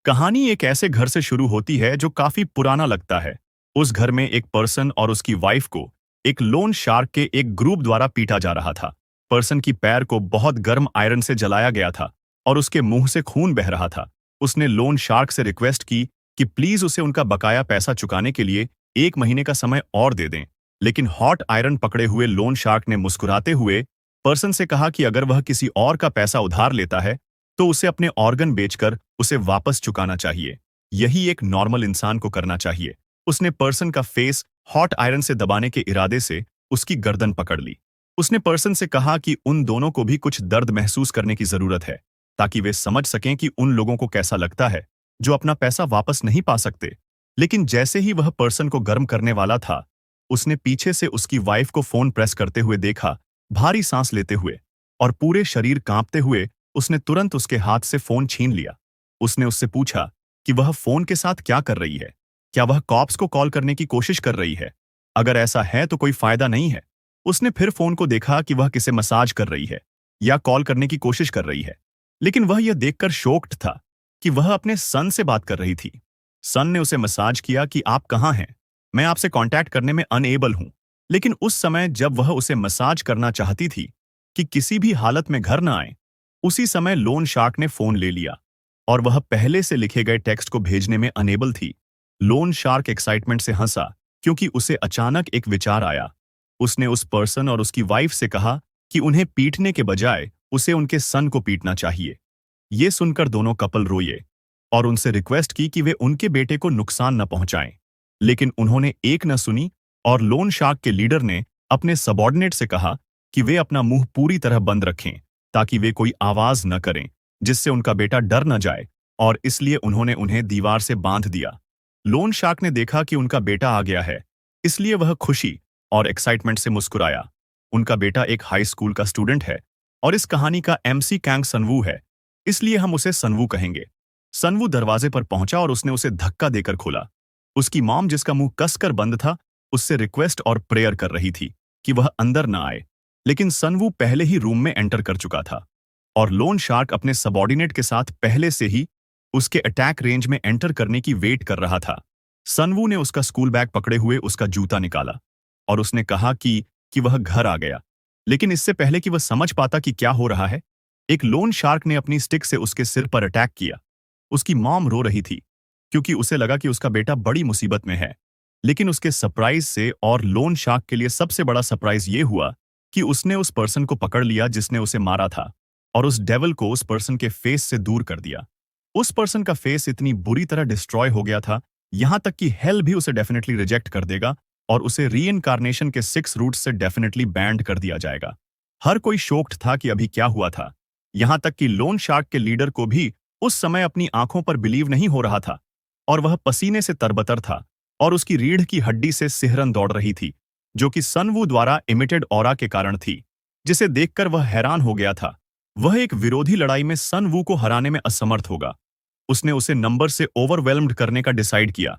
कहानी एक ऐसे घर से शुरू होती है जो काफी पुराना लगता है। उस घर में एक पर्सन और उसकी वाइफ को एक लोन शार्क के एक ग्रुप द्वारा पीटा जा रहा था। पर्सन की पैर को बहुत गर्म आयरन से जलाया गया था और उसके मुंह से खून बह रहा था। उसने लोन शार्क से रिक्वेस्ट की कि प्लीज उसे उनका बकाया पैसा चुकाने के लिए 1 महीने का समय और दे दें। लेकिन हॉट आयरन पकड़े हुए लोन शार्क ने मुस्कुराते हुए पर्सन से कहा कि अगर वह किसी और का पैसा उधार लेता है तो उसे अपने ऑर्गन बेचकर उसे वापस चुकाना चाहिए। यही एक नॉर्मल इंसान को करना चाहिए। उसने पर्सन का फेस हॉट आयरन से दबाने के इरादे से उसकी गर्दन पकड़ ली। उसने पर्सन से कहा कि उन दोनों को भी कुछ दर्द महसूस करने की जरूरत है ताकि वे समझ सकें कि उन लोगों को कैसा लगता है जो अपना पैसा वापस नहीं पा सकते। लेकिन जैसे ही वह पर्सन को गर्म करने वाला था, उसने पीछे से उसकी वाइफ को फोन प्रेस करते हुए देखा, भारी सांस लेते हुए और पूरे शरीर कांपते हुए। उसने तुरंत उसके हाथ से फोन छीन लिया। उसने उससे पूछा कि वह फोन के साथ क्या कर रही है, क्या वह कॉप्स को कॉल करने की कोशिश कर रही है? अगर ऐसा है तो कोई फायदा नहीं है। उसने फिर फोन को देखा कि वह किसे मसाज कर रही है या कॉल करने की कोशिश कर रही है, लेकिन वह यह देखकर शॉक्ड था कि वह अपने सन से बात कर रही थी। सन ने उसे मसाज किया कि आप कहाँ हैं, मैं आपसे कांटेक्ट करने में अनएबल हूं। लेकिन उस समय जब वह उसे मसाज करना चाहती थी कि किसी भी हालत में घर न आए, उसी समय लोन शार्क ने फोन ले लिया और वह पहले से लिखे गए टेक्स्ट को भेजने में अनेबल थी। लोन शार्क एक्साइटमेंट से हंसा क्योंकि उसे अचानक एक विचार आया। उसने उस पर्सन और उसकी वाइफ से कहा कि उन्हें पीटने के बजाय उसे उनके सन को पीटना चाहिए। ये सुनकर दोनों कपल रोए और उनसे रिक्वेस्ट की कि वे उनके बेटे को नुकसान न पहुंचाएं। लेकिन उन्होंने एक न सुनी और लोन शार्क के लीडर ने अपने सबॉर्डिनेट से कहा कि वे अपना मुंह पूरी तरह बंद रखें ताकि वे कोई आवाज न करें जिससे उनका बेटा डर न जाए, और इसलिए उन्होंने उन्हें दीवार से बांध दिया। लोन शार्क ने देखा कि उनका बेटा आ गया है, इसलिए वह खुशी और एक्साइटमेंट से मुस्कुराया। उनका बेटा एक हाई स्कूल का स्टूडेंट है और इस कहानी का एमसी कैंग सनवू है, इसलिए हम उसे सनवू कहेंगे। सनवू दरवाजे पर पहुंचा और उसने उसे धक्का देकर खोला। उसकी मॉम, जिसका मुंह कसकर बंद था, उससे रिक्वेस्ट और प्रेयर कर रही थी कि वह अंदर न आए, लेकिन सनवू पहले ही रूम में एंटर कर चुका था और लोन शार्क अपने सबॉर्डिनेट के साथ पहले से ही उसके अटैक रेंज में एंटर करने की वेट कर रहा था। सनवू ने उसका स्कूल बैग पकड़े हुए उसका जूता निकाला और उसने कहा कि वह घर आ गया। लेकिन इससे पहले कि वह समझ पाता कि क्या हो रहा है, एक लोन शार्क ने अपनी स्टिक से उसके सिर पर अटैक किया। उसकी मॉम रो रही थी क्योंकि उसे लगा कि उसका बेटा बड़ी मुसीबत में है। लेकिन उसके सरप्राइज से और लोन शार्क के लिए सबसे बड़ा सरप्राइज ये हुआ कि उसने उस पर्सन को पकड़ लिया जिसने उसे मारा था और उस डेविल को उस पर्सन के फेस से दूर कर दिया। उस पर्सन का फेस इतनी बुरी तरह डिस्ट्रॉय हो गया था, यहां तक कि हेल भी उसे डेफिनेटली रिजेक्ट कर देगा और उसे रीइंकार्नेशन के 6 रूट्स से डेफिनेटली बैंड कर दिया जाएगा। हर कोई शॉक्ड था कि अभी क्या हुआ था। यहां तक कि लोन शार्क के लीडर को भी उस समय अपनी आंखों पर बिलीव नहीं हो रहा था और वह पसीने से तरबतर था और उसकी रीढ़ की हड्डी से सिहरन दौड़ रही थी, जो कि सनवू द्वारा इमिटेड ऑरा के कारण थी, जिसे देखकर वह हैरान हो गया था। वह एक विरोधी लड़ाई में सनवू को हराने में असमर्थ होगा। उसने उसे नंबर से ओवरवेल्म्ड करने का डिसाइड किया,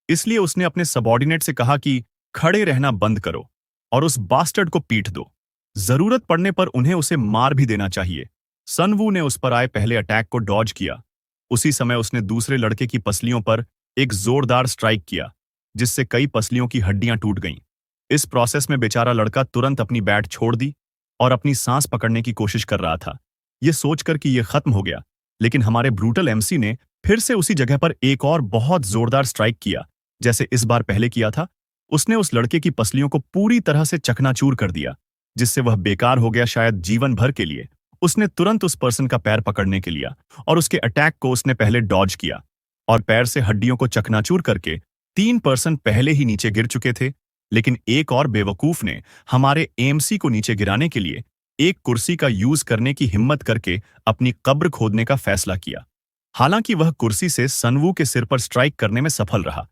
इसलिए उसने अपने सबॉर्डिनेट से कहा कि खड़े रहना बंद करो और उस बास्टर्ड को पीट दो। जरूरत पड़ने पर उन्हें उसे मार भी देना चाहिए। सनवू ने उस पर आए पहले अटैक को डॉज किया। उसी समय उसने दूसरे लड़के की पसलियों पर एक जोरदार स्ट्राइक किया, जिससे कई पसलियों की हड्डियां टूट गईं। इस प्रोसेस में बेचारा लड़का तुरंत अपनी बैट छोड़ दी और अपनी सांस पकड़ने की कोशिश कर रहा था, यह सोचकर कि यह खत्म हो गया। लेकिन हमारे ब्रूटल एमसी ने फिर से उसी जगह पर एक और बहुत जोरदार स्ट्राइक किया, जैसे इस बार पहले किया था। उसने उस लड़के की पसलियों को पूरी तरह से चकनाचूर कर दिया, जिससे वह बेकार हो गया शायद जीवन भर के लिए। उसने तुरंत उस पर्सन का पैर पकड़ने के लिया और उसके अटैक को उसने पहले डॉज किया और पैर से हड्डियों को चकनाचूर करके 3 पर्सन पहले ही नीचे गिर चुके थे। लेकिन एक और बेवकूफ ने हमारे एमसी को नीचे गिराने के लिए एक कुर्सी का यूज करने की हिम्मत करके अपनी कब्र खोदने का फैसला किया। हालांकि वह कुर्सी से सनवू के सिर पर स्ट्राइक करने में सफल रहा,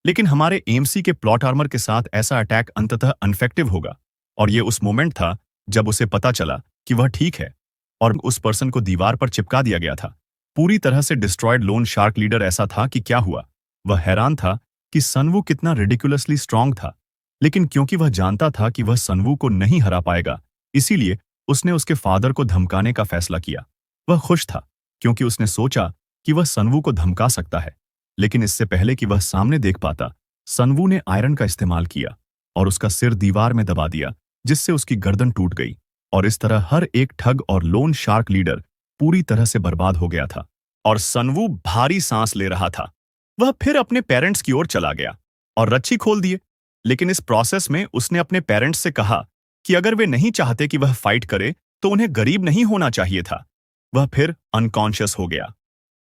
लेकिन हमारे एमसी के प्लॉट आर्मर के साथ ऐसा अटैक अंततः अनफेक्टिव होगा। और यह उस मोमेंट था जब उसे पता चला कि वह ठीक है और उस पर्सन को दीवार पर चिपका दिया गया था। पूरी तरह से डिस्ट्रॉयड लोन शार्क लीडर ऐसा था कि क्या हुआ। वह हैरान था कि सनवू कितना रिडिकुलसली स्ट्रांग था, लेकिन क्योंकि वह जानता था कि वह सनवू को नहीं हरा पाएगा, इसीलिए उसने उसके फादर को धमकाने का फैसला किया। वह खुश था क्योंकि उसने सोचा कि वह सनवू को धमका सकता है, लेकिन इससे पहले कि वह सामने देख पाता, सनवू ने आयरन का इस्तेमाल किया और उसका सिर दीवार में दबा दिया, जिससे उसकी गर्दन टूट गई। और इस तरह हर एक ठग और लोन शार्क लीडर पूरी तरह से बर्बाद हो गया था। और सनवू भारी सांस ले रहा था। वह फिर अपने पेरेंट्स की ओर चला गया और रच्छी खोल दिए, लेकिन इस प्रोसेस में उसने अपने पेरेंट्स से कहा कि अगर वे नहीं चाहते कि वह फाइट करे तो उन्हें गरीब नहीं होना चाहिए था। वह फिर अनकॉन्शियस हो गया।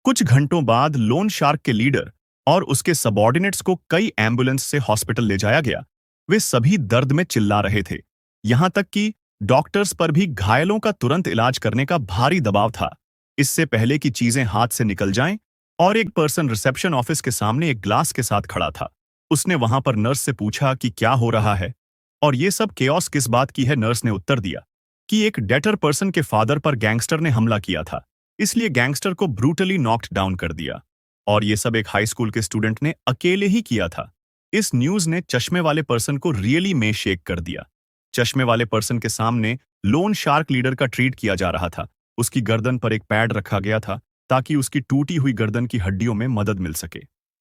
कुछ घंटों बाद लोन शार्क के लीडर और उसके सबऑर्डिनेट्स को कई एम्बुलेंस से हॉस्पिटल ले जाया गया। वे सभी दर्द में चिल्ला रहे थे, यहां तक कि डॉक्टर्स पर भी घायलों का तुरंत इलाज करने का भारी दबाव था। इससे पहले कि चीजें हाथ से निकल जाएं, और एक पर्सन रिसेप्शन ऑफिस के सामने एक ग्लास के साथ खड़ा था। उसने वहां पर नर्स से पूछा कि क्या हो रहा है और ये सब केओस किस बात की है। नर्स ने उत्तर दिया कि एक डेटर पर्सन के फादर पर गैंगस्टर ने हमला किया था, इसलिए गैंगस्टर को ब्रूटली नॉक्ड डाउन कर दिया, और ये सब एक हाई स्कूल के स्टूडेंट ने अकेले ही किया था। इस न्यूज ने चश्मे वाले पर्सन को रियली में शेक कर दिया। चश्मे वाले पर्सन के सामने लोन शार्क लीडर का ट्रीट किया जा रहा था। उसकी गर्दन पर एक पैड रखा गया था ताकि उसकी टूटी हुई गर्दन की हड्डियों में मदद मिल सके।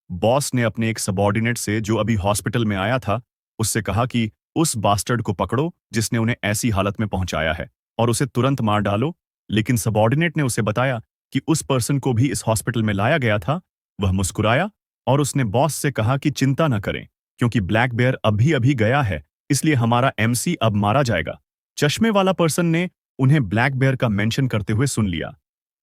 बॉस ने अपने एक सबऑर्डिनेट से, जो अभी हॉस्पिटल में आया था, उससे कहा कि उस बास्टर्ड को पकड़ो जिसने उन्हें ऐसी हालत में पहुंचाया है, और उसे तुरंत मार डालो। लेकिन सबऑर्डिनेट ने उसे बताया कि उस पर्सन को भी इस हॉस्पिटल में लाया गया था। वह मुस्कुराया और उसने बॉस से कहा कि चिंता न करें, क्योंकि ब्लैक बेयर अभी अभी गया है, इसलिए हमारा एमसी अब मारा जाएगा। चश्मे वाला पर्सन ने उन्हें ब्लैक बेयर का मेंशन करते हुए सुन लिया,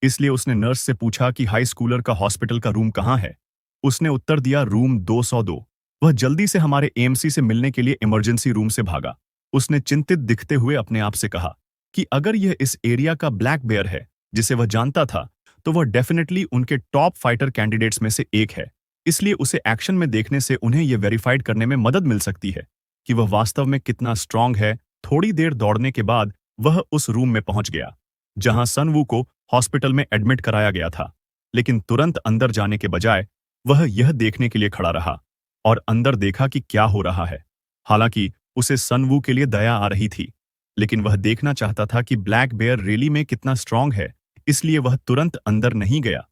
इसलिए उसने नर्स से पूछा कि हाई स्कूलर का हॉस्पिटल का रूम कहाँ है। उसने उत्तर दिया, रूम 202। वह जल्दी से हमारे एएमसी से मिलने के लिए इमरजेंसी रूम से भागा। उसने चिंतित दिखते हुए अपने आप से कहा कि अगर यह इस एरिया का ब्लैक बेयर है जिसे वह जानता था, तो वह डेफिनेटली उनके टॉप फाइटर कैंडिडेट्स में से एक है। इसलिए उसे एक्शन में देखने से उन्हें यह वेरीफाइड करने में मदद मिल सकती है कि वह वास्तव में कितना स्ट्रांग है। थोड़ी देर दौड़ने के बाद वह उस रूम में पहुंच गया जहां सनवू को हॉस्पिटल में एडमिट कराया गया था, लेकिन तुरंत अंदर जाने के बजाय वह यह देखने के लिए खड़ा रहा और अंदर देखा कि क्या हो रहा है। हालांकि उसे सनवू के लिए दया आ रही थी, लेकिन वह देखना चाहता था कि ब्लैक बेयर रियली में कितना स्ट्रांग है, इसलिए वह तुरंत अंदर नहीं गया।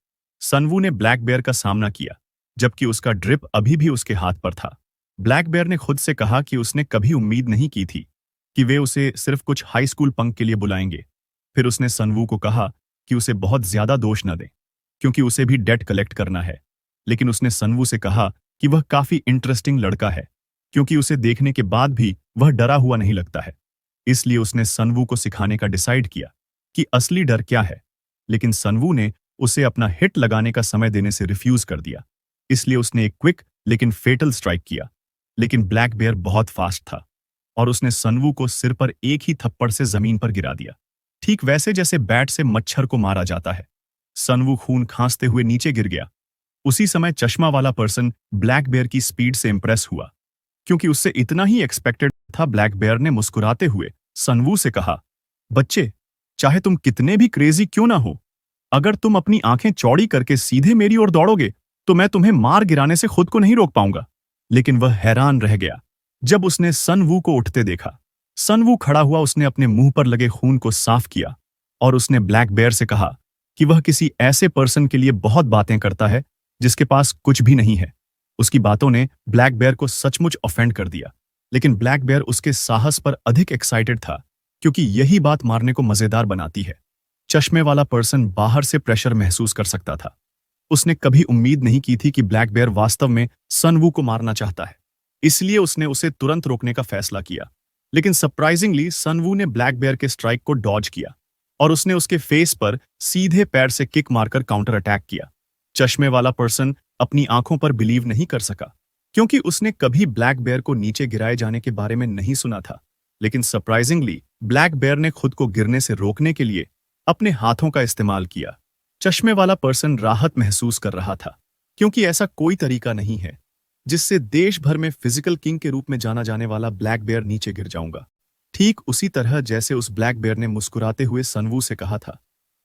सनवू ने ब्लैक बेयर का सामना किया, जबकि उसका ड्रिप अभी भी उसके हाथ पर था। ब्लैक बेयर ने खुद से कहा कि उसने कभी उम्मीद नहीं की थी कि वे उसे सिर्फ कुछ हाई स्कूल पंक के लिए बुलाएंगे। फिर उसने सनवू को कहा कि उसे बहुत ज्यादा दोष न दे, क्योंकि उसे भी डेट कलेक्ट करना है। लेकिन उसने सनवू से कहा कि वह काफी इंटरेस्टिंग लड़का है, क्योंकि उसे देखने के बाद भी वह डरा हुआ नहीं लगता है। इसलिए उसने सनवू को सिखाने का डिसाइड किया कि असली डर क्या है। लेकिन सनवू ने उसे अपना हिट लगाने का समय देने से रिफ्यूज कर दिया। इसलिए उसने एक क्विक लेकिन फेटल स्ट्राइक किया। लेकिन ब्लैक बेयर बहुत फास्ट था और उसने सनवू को सिर पर एक ही थप्पड़ से जमीन पर गिरा दिया, ठीक वैसे जैसे बैट से मच्छर को मारा जाता है। सनवू खून खांसते हुए नीचे गिर गया। उसी समय चश्मा वाला पर्सन ब्लैक बेयर की स्पीड से इंप्रेस हुआ, क्योंकि उससे इतना ही एक्सपेक्टेड था। ब्लैक बेयर ने मुस्कुराते हुए सनवू से कहा, बच्चे, चाहे तुम कितने भी क्रेजी क्यों ना हो, अगर तुम अपनी आंखें चौड़ी करके सीधे मेरी ओर दौड़ोगे तो मैं तुम्हें मार गिराने से खुद को नहीं रोक पाऊंगा। लेकिन वह हैरान रह गया जब उसने सनवू को उठते देखा। सनवू खड़ा हुआ, उसने अपने मुंह पर लगे खून को साफ किया और उसने ब्लैक बेयर से कहा कि वह किसी ऐसे पर्सन के लिए बहुत बातें करता है जिसके पास कुछ भी नहीं है। उसकी बातों ने ब्लैक बेयर को सचमुच ऑफेंड कर दिया, लेकिन ब्लैक बेयर उसके साहस पर अधिक एक्साइटेड था, क्योंकि यही बात मारने को मजेदार बनाती है। चश्मे वाला पर्सन बाहर से प्रेशर महसूस कर सकता था। उसने कभी उम्मीद नहीं की थी कि ब्लैक बेयर वास्तव में सनवू को मारना चाहता है, इसलिए उसने उसे तुरंत रोकने का फैसला किया। लेकिन सरप्राइजिंगली सनवू ने ब्लैक बेयर के स्ट्राइक को डॉज किया और उसने उसके फेस पर सीधे पैर से किक मारकर काउंटर अटैक किया। चश्मे वाला पर्सन अपनी आंखों पर बिलीव नहीं कर सका, क्योंकि उसने कभी ब्लैक बेयर को नीचे गिराए जाने के बारे में नहीं सुना था। लेकिन सरप्राइजिंगली ब्लैक बेयर ने खुद को गिरने से रोकने के लिए अपने हाथों का इस्तेमाल किया। चश्मे वाला पर्सन राहत महसूस कर रहा था, क्योंकि ऐसा कोई तरीका नहीं है जिससे देश भर में फिजिकल किंग के रूप में जाना जाने वाला ब्लैक बेयर नीचे गिर जाऊंगा। ठीक उसी तरह जैसे उस ब्लैक बेयर ने मुस्कुराते हुए सनवू से कहा था,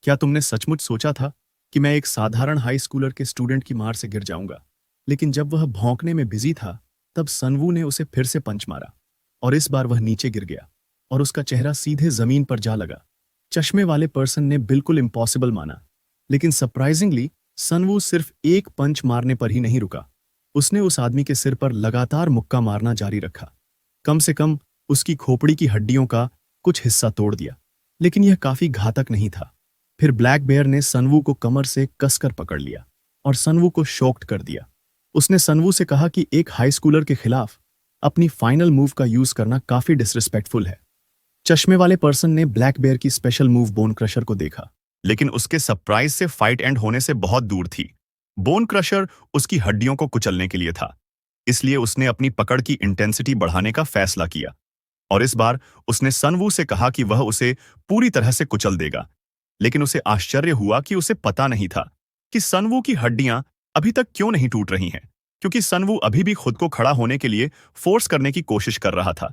क्या तुमने सचमुच सोचा था कि मैं एक साधारण हाई स्कूलर के स्टूडेंट की मार से गिर जाऊंगा? लेकिन जब वह भौंकने में बिजी था, तब सनवू ने उसे फिर से पंच मारा और इस बार वह नीचे गिर गया और उसका चेहरा सीधे जमीन पर जा लगा। चश्मे वाले पर्सन ने बिल्कुल इम्पॉसिबल माना, लेकिन सरप्राइजिंगली सनवू सिर्फ एक पंच मारने पर ही नहीं रुका। उसने उस आदमी के सिर पर लगातार मुक्का मारना जारी रखा। कम से कम उसकी खोपड़ी की हड्डियों का कुछ हिस्सा तोड़ दिया, लेकिन यह काफी घातक नहीं था। फिर ब्लैक बेयर ने सनवू को कमर से कसकर पकड़ लिया और सनवू को शॉक्ड कर दिया। उसने सनवू से कहा कि एक हाई स्कूलर के खिलाफ अपनी फाइनल मूव का यूज करना काफी डिसरिस्पेक्टफुल है। चश्मे वाले पर्सन ने ब्लैक बेयर की स्पेशल मूव बोन क्रशर को देखा, लेकिन उसके सरप्राइज से फाइट एंड होने से बहुत दूर थी। बोन क्रशर उसकी हड्डियों को कुचलने के लिए था, इसलिए उसने अपनी पकड़ की इंटेंसिटी बढ़ाने का फैसला किया और इस बार उसने सनवू से कहा कि वह उसे पूरी तरह से कुचल देगा। लेकिन उसे आश्चर्य हुआ कि उसे पता नहीं था कि सनवू की हड्डियां अभी तक क्यों नहीं टूट रही हैं, क्योंकि सनवू अभी भी खुद को खड़ा होने के लिए फोर्स करने की कोशिश कर रहा था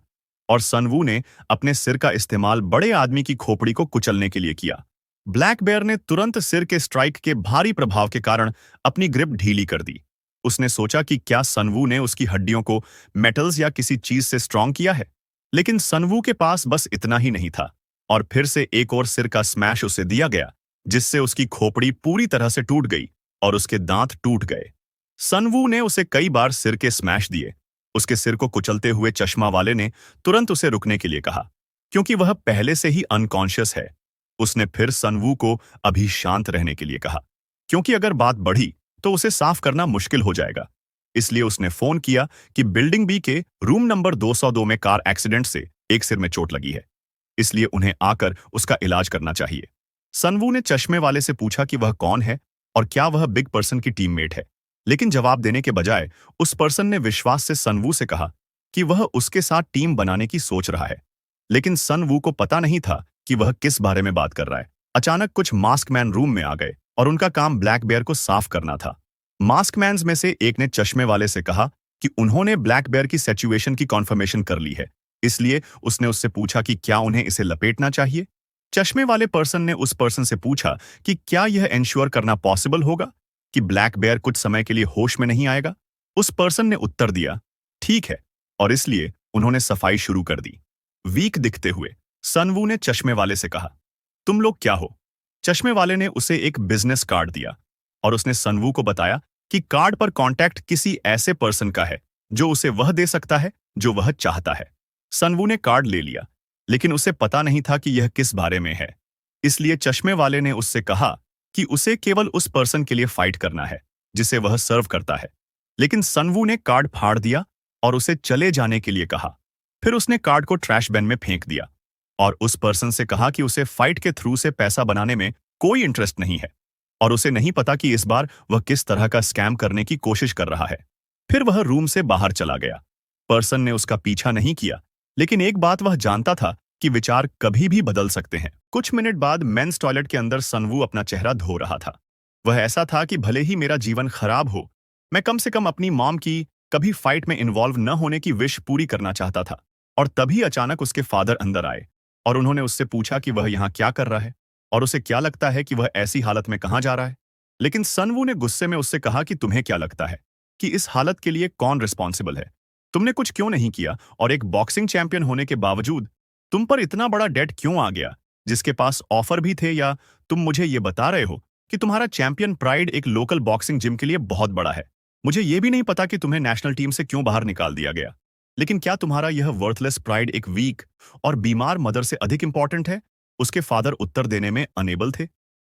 और सनवू ने अपने सिर का इस्तेमाल बड़े आदमी की खोपड़ी को कुचलने के लिए किया। ब्लैक बेयर ने तुरंत सिर के स्ट्राइक के भारी प्रभाव के कारण अपनी ग्रिप ढीली कर दी। उसने सोचा कि क्या सनवू ने उसकी हड्डियों को मेटल्स या किसी चीज से स्ट्रांग किया है, लेकिन सनवू के पास बस इतना ही नहीं था और फिर से एक और सिर का स्मैश उसे दिया गया, जिससे उसकी खोपड़ी पूरी तरह से टूट गई और उसके दांत टूट गए। सनवू ने उसे कई बार सिर के स्मैश दिए। उसके सिर को कुचलते हुए चश्मा वाले ने तुरंत उसे रुकने के लिए कहा, क्योंकि वह पहले से ही अनकॉन्शियस है। उसने फिर सनवू को अभी शांत रहने के लिए कहा, क्योंकि अगर बात बढ़ी तो उसे साफ करना मुश्किल हो जाएगा। इसलिए उसने फोन किया कि बिल्डिंग बी के रूम नंबर 202 में कार एक्सीडेंट से एक सिर में चोट लगी है, इसलिए उन्हें आकर उसका इलाज करना चाहिए। सनवू ने चश्मे वाले से पूछा कि वह कौन है और क्या वह बिग पर्सन की टीममेट है, लेकिन जवाब देने के बजाय उस पर्सन ने विश्वास से सनवू से कहा कि वह उसके साथ टीम बनाने की सोच रहा है। लेकिन सनवू को पता नहीं था कि वह किस बारे में बात कर रहा है। अचानक कुछ मास्कमैन रूम में आ गए और उनका काम ब्लैक बेयर को साफ करना था। मास्कमैन्स में से एक ने चश्मे वाले से कहा कि उन्होंने ब्लैक बेयर की सिचुएशन की कॉन्फर्मेशन कर ली है, इसलिए उसने उससे पूछा कि क्या उन्हें इसे लपेटना चाहिए। चश्मे वाले पर्सन ने उस पर्सन से पूछा कि क्या यह इंश्योर करना पॉसिबल होगा कि ब्लैक बेयर कुछ समय के लिए होश में नहीं आएगा। उस पर्सन ने उत्तर दिया, ठीक है, और इसलिए उन्होंने सफाई शुरू कर दी। वीक दिखते हुए सनवू ने चश्मे वाले से कहा, तुम लोग क्या हो? चश्मे वाले ने उसे एक बिजनेस कार्ड दिया और उसने सनवू को बताया कि कार्ड पर कांटेक्ट किसी ऐसे पर्सन का है जो उसे वह दे सकता है जो वह चाहता है। सनवू ने कार्ड ले लिया, लेकिन उसे पता नहीं था कि यह किस बारे में है, इसलिए चश्मे वाले ने उससे कहा कि उसे केवल उस पर्सन के लिए फाइट करना है जिसे वह सर्व करता है। लेकिन सनवू ने कार्ड फाड़ दिया और उसे चले जाने के लिए कहा। फिर उसने कार्ड को ट्रैश बैन में फेंक दिया और उस पर्सन से कहा कि उसे फाइट के थ्रू से पैसा बनाने में कोई इंटरेस्ट नहीं है और उसे नहीं पता कि इस बार वह किस तरह का स्कैम करने की कोशिश कर रहा है। फिर वह रूम से बाहर चला गया। पर्सन ने उसका पीछा नहीं किया, लेकिन एक बात वह जानता था कि विचार कभी भी बदल सकते हैं। कुछ मिनट बाद मेंस टॉयलेट के अंदर सनवू अपना चेहरा धो रहा था। वह ऐसा था कि भले ही मेरा जीवन खराब हो, मैं कम से कम अपनी मॉम की कभी फाइट में इन्वॉल्व न होने की विश पूरी करना चाहता था। और तभी अचानक उसके फादर अंदर आए और उन्होंने उससे पूछा कि वह यहाँ क्या कर रहा है और उसे क्या लगता है कि वह ऐसी हालत में कहाँ जा रहा है। लेकिन सनवू ने गुस्से में उससे कहा कि तुम्हें क्या लगता है कि इस हालत के लिए कौन रिस्पॉन्सिबल है? तुमने कुछ क्यों नहीं किया और एक बॉक्सिंग चैंपियन होने के बावजूद तुम पर इतना बड़ा डेट क्यों आ गया, जिसके पास ऑफर भी थे? या तुम मुझे ये बता रहे हो कि तुम्हारा चैंपियन प्राइड एक लोकल बॉक्सिंग जिम के लिए बहुत बड़ा है? मुझे ये भी नहीं पता कि तुम्हें नेशनल टीम से क्यों बाहर निकाल दिया गया। लेकिन क्या तुम्हारा यह वर्थलेस प्राइड एक वीक और बीमार मदर से अधिक इंपॉर्टेंट है? उसके फादर उत्तर देने में अनेबल थे।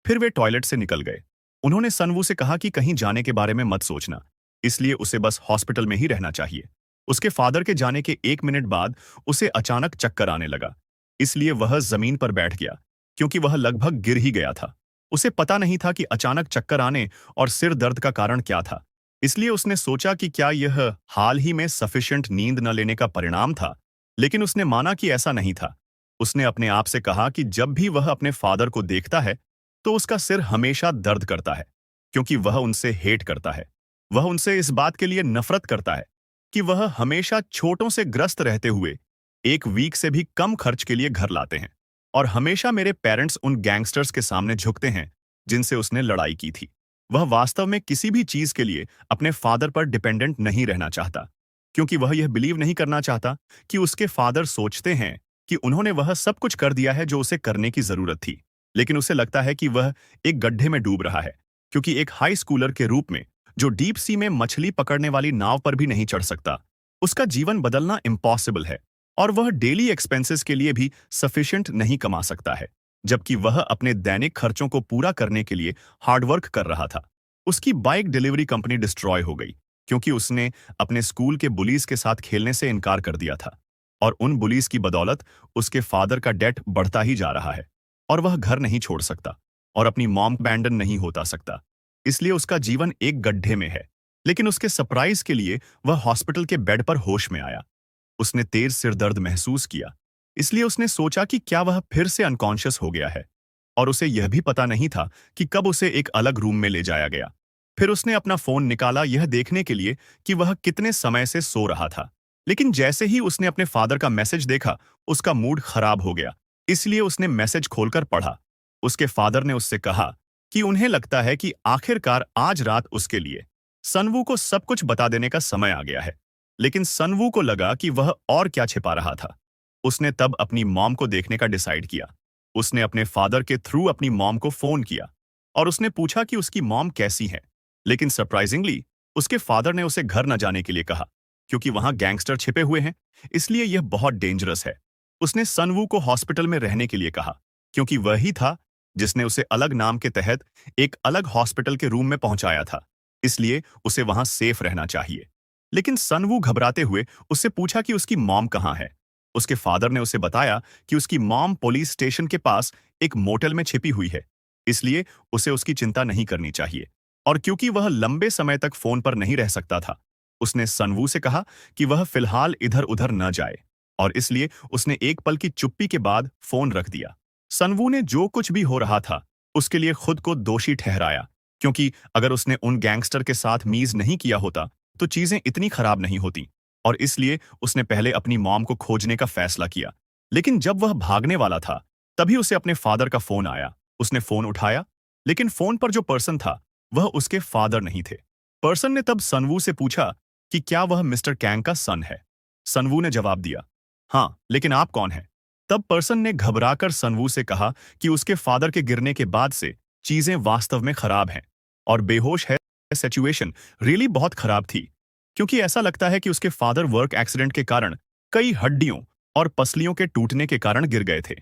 फिर वे टॉयलेट से निकल गए। उन्होंने सनवू से कहा कि कहीं जाने के बारे में मत सोचना, इसलिए उसे बस हॉस्पिटल में ही रहना चाहिए। उसके फादर के जाने के 1 मिनट बाद उसे अचानक चक्कर आने लगा, इसलिए वह जमीन पर बैठ गया, क्योंकि वह लगभग गिर ही गया था। उसे पता नहीं था कि अचानक चक्कर आने और सिर दर्द का कारण क्या था, इसलिए उसने सोचा कि क्या यह हाल ही में सफिशिएंट नींद न लेने का परिणाम था, लेकिन उसने माना कि ऐसा नहीं था। उसने अपने आप से कहा कि जब भी वह अपने फादर को देखता है तो उसका सिर हमेशा दर्द करता है, क्योंकि वह उनसे हेट करता है। वह उनसे इस बात के लिए नफरत करता है कि वह हमेशा छोटों से ग्रस्त रहते हुए एक वीक से भी कम खर्च के लिए घर लाते हैं और हमेशा मेरे पेरेंट्स उन गैंगस्टर्स के सामने झुकते हैं जिनसे उसने लड़ाई की थी। वह वास्तव में किसी भी चीज के लिए अपने फादर पर डिपेंडेंट नहीं रहना चाहता, क्योंकि वह यह बिलीव नहीं करना चाहता कि उसके फादर सोचते हैं कि उन्होंने वह सब कुछ कर दिया है जो उसे करने की जरूरत थी। लेकिन उसे लगता है कि वह एक गड्ढे में डूब रहा है क्योंकि एक हाई स्कूलर के रूप में जो डीप सी में मछली पकड़ने वाली नाव पर भी नहीं चढ़ सकता, उसका जीवन बदलना इम्पॉसिबल है और वह डेली एक्सपेंसेस के लिए भी सफिशिएंट नहीं कमा सकता है, जबकि वह अपने दैनिक खर्चों को पूरा करने के लिए हार्डवर्क कर रहा था। उसकी बाइक डिलीवरी कंपनी डिस्ट्रॉय हो गई क्योंकि उसने अपने स्कूल के बुलीज के साथ खेलने से इनकार कर दिया था और उन बुलीज की बदौलत उसके फादर का डेट बढ़ता ही जा रहा है और वह घर नहीं छोड़ सकता और अपनी मॉम अबैंडन नहीं होता सकता। इसलिए उसका जीवन एक गड्ढे में है। लेकिन उसके सरप्राइज के लिए वह हॉस्पिटल के बेड पर होश में आया। उसने तेज सिर दर्द महसूस किया, इसलिए उसने सोचा कि क्या वह फिर से अनकॉन्शियस हो गया है और उसे यह भी पता नहीं था कि कब उसे एक अलग रूम में ले जाया गया। फिर उसने अपना फोन निकाला यह देखने के लिए कि वह कितने समय से सो रहा था। लेकिन जैसे ही उसने अपने फादर का मैसेज देखा, उसका मूड खराब हो गया। इसलिए उसने मैसेज खोलकर पढ़ा। उसके फादर ने उससे कहा कि उन्हें लगता है कि आखिरकार आज रात उसके लिए सनवू को सब कुछ बता देने का समय आ गया है। लेकिन सनवू को लगा कि वह और क्या छिपा रहा था। उसने तब अपनी मॉम को देखने का डिसाइड किया। उसने अपने फादर के थ्रू अपनी मॉम को फोन किया और उसने पूछा कि उसकी मॉम कैसी है। लेकिन सरप्राइजिंगली उसके फादर ने उसे घर न जाने के लिए कहा क्योंकि वहां गैंगस्टर छिपे हुए हैं, इसलिए यह बहुत डेंजरस है। उसने सनवू को हॉस्पिटल में रहने के लिए कहा क्योंकि वही था जिसने उसे अलग नाम के तहत एक अलग हॉस्पिटल के रूम में पहुंचाया था, इसलिए उसे वहां सेफ रहना चाहिए। लेकिन सनवू घबराते हुए उससे पूछा कि उसकी मॉम कहां है। उसके फादर ने उसे बताया कि उसकी मॉम पुलिस स्टेशन के पास एक मोटेल में छिपी हुई है, इसलिए उसे उसकी चिंता नहीं करनी चाहिए। और क्योंकि वह लंबे समय तक फोन पर नहीं रह सकता था, उसने सनवू से कहा कि वह फिलहाल इधर उधर न जाए और इसलिए उसने एक पल की चुप्पी के बाद फोन रख दिया। सनवू ने जो कुछ भी हो रहा था उसके लिए खुद को दोषी ठहराया क्योंकि अगर उसने उन गैंगस्टर के साथ मीज नहीं किया होता तो चीजें इतनी खराब नहीं होती और इसलिए उसने पहले अपनी मॉम को खोजने का फैसला किया। लेकिन जब वह भागने वाला था तभी उसे अपने फादर का फोन आया। उसने फोन उठाया, लेकिन फोन पर जो पर्सन था वह उसके फादर नहीं थे। पर्सन ने तब सनवू से पूछा कि क्या वह मिस्टर कैंग का सन है। सनवू ने जवाब दिया, हाँ, लेकिन आप कौन हैं? तब पर्सन ने घबराकर सनवू से कहा कि उसके फादर के गिरने के बाद से चीजें वास्तव में खराब हैं और बेहोश है। सिचुएशन रियली बहुत खराब थी क्योंकि ऐसा लगता है कि उसके फादर वर्क एक्सीडेंट के कारण कई हड्डियों और पसलियों के टूटने के कारण गिर गए थे।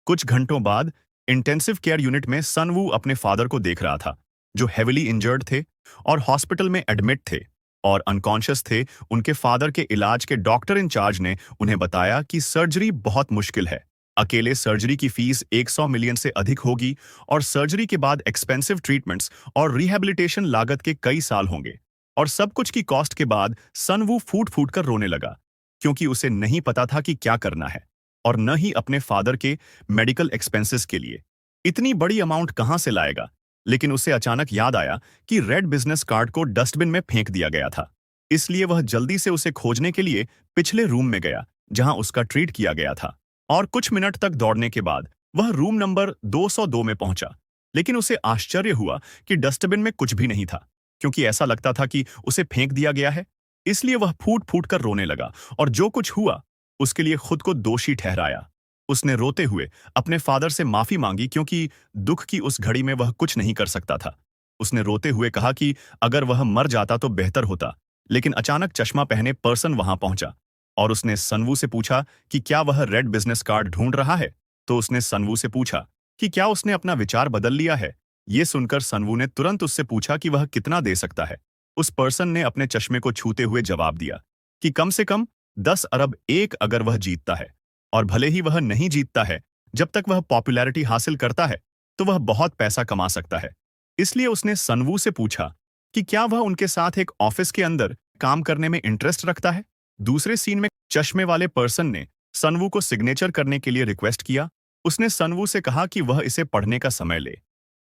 कुछ घंटों बाद इंटेंसिव केयर यूनिट में सनवू अपने फादर को देख रहा था जो हेविली इंजर्ड थे और हॉस्पिटल में एडमिट थे और अनकॉन्शियस थे। उनके फादर के इलाज के डॉक्टर इंचार्ज ने उन्हें बताया कि सर्जरी बहुत मुश्किल है। अकेले सर्जरी की फीस 100 मिलियन से अधिक होगी और सर्जरी के बाद एक्सपेंसिव ट्रीटमेंट्स और रिहैबिलिटेशन लागत के कई साल होंगे। और सब कुछ की कॉस्ट के बाद सनवू फूट फूट कर रोने लगा क्योंकि उसे नहीं पता था कि क्या करना है और न ही अपने फादर के मेडिकल एक्सपेंसेस के लिए इतनी बड़ी अमाउंट कहां से लाएगा। लेकिन उसे अचानक याद आया कि रेड बिजनेस कार्ड को डस्टबिन में फेंक दिया गया था, इसलिए वह जल्दी से उसे खोजने के लिए पिछले रूम में गया जहां उसका ट्रीट किया गया था। और कुछ मिनट तक दौड़ने के बाद वह रूम नंबर 202 में पहुंचा। लेकिन उसे आश्चर्य हुआ कि डस्टबिन में कुछ भी नहीं था क्योंकि ऐसा लगता था कि उसे फेंक दिया गया है। इसलिए वह फूट फूट कर रोने लगा और जो कुछ हुआ उसके लिए खुद को दोषी ठहराया। उसने रोते हुए अपने फादर से माफी मांगी क्योंकि दुख की उस घड़ी में वह कुछ नहीं कर सकता था। उसने रोते हुए कहा कि अगर वह मर जाता तो बेहतर होता। लेकिन अचानक चश्मा पहने पर्सन वहां पहुंचा और उसने सनवू से पूछा कि क्या वह रेड बिजनेस कार्ड ढूंढ रहा है। तो उसने सनवू से पूछा कि क्या उसने अपना विचार बदल लिया है। ये सुनकर सनवू ने तुरंत उससे पूछा कि वह कितना दे सकता है। उस पर्सन ने अपने चश्मे को छूते हुए जवाब दिया कि कम से कम 10 अरब एक अगर वह जीतता है, और भले ही वह नहीं जीतता है, जब तक वह पॉपुलैरिटी हासिल करता है तो वह बहुत पैसा कमा सकता है। इसलिए उसने सनवू से पूछा कि क्या वह उनके साथ एक ऑफिस के अंदर काम करने में इंटरेस्ट रखता है। दूसरे सीन में चश्मे वाले पर्सन ने सनवू को सिग्नेचर करने के लिए रिक्वेस्ट किया। उसने सनवू से कहा कि वह इसे पढ़ने का समय ले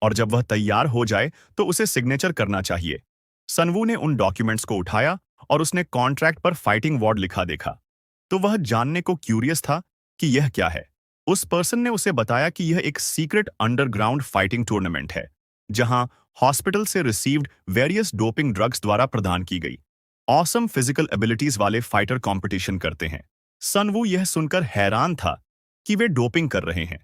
और जब वह तैयार हो जाए तो उसे सिग्नेचर करना चाहिए। सनवू ने उन डॉक्यूमेंट्स को उठाया और उसने कॉन्ट्रैक्ट पर फाइटिंग वार्ड लिखा देखा तो वह जानने को क्यूरियस था कि यह क्या है। उस पर्सन ने उसे बताया कि यह एक सीक्रेट अंडरग्राउंड फाइटिंग टूर्नामेंट है जहां हॉस्पिटल से रिसीव्ड वेरियस डोपिंग ड्रग्स द्वारा प्रदान की गई ऑसम फिजिकल एबिलिटीज वाले फाइटर कंपटीशन करते हैं। सनवू यह सुनकर हैरान था कि वे डोपिंग कर रहे हैं,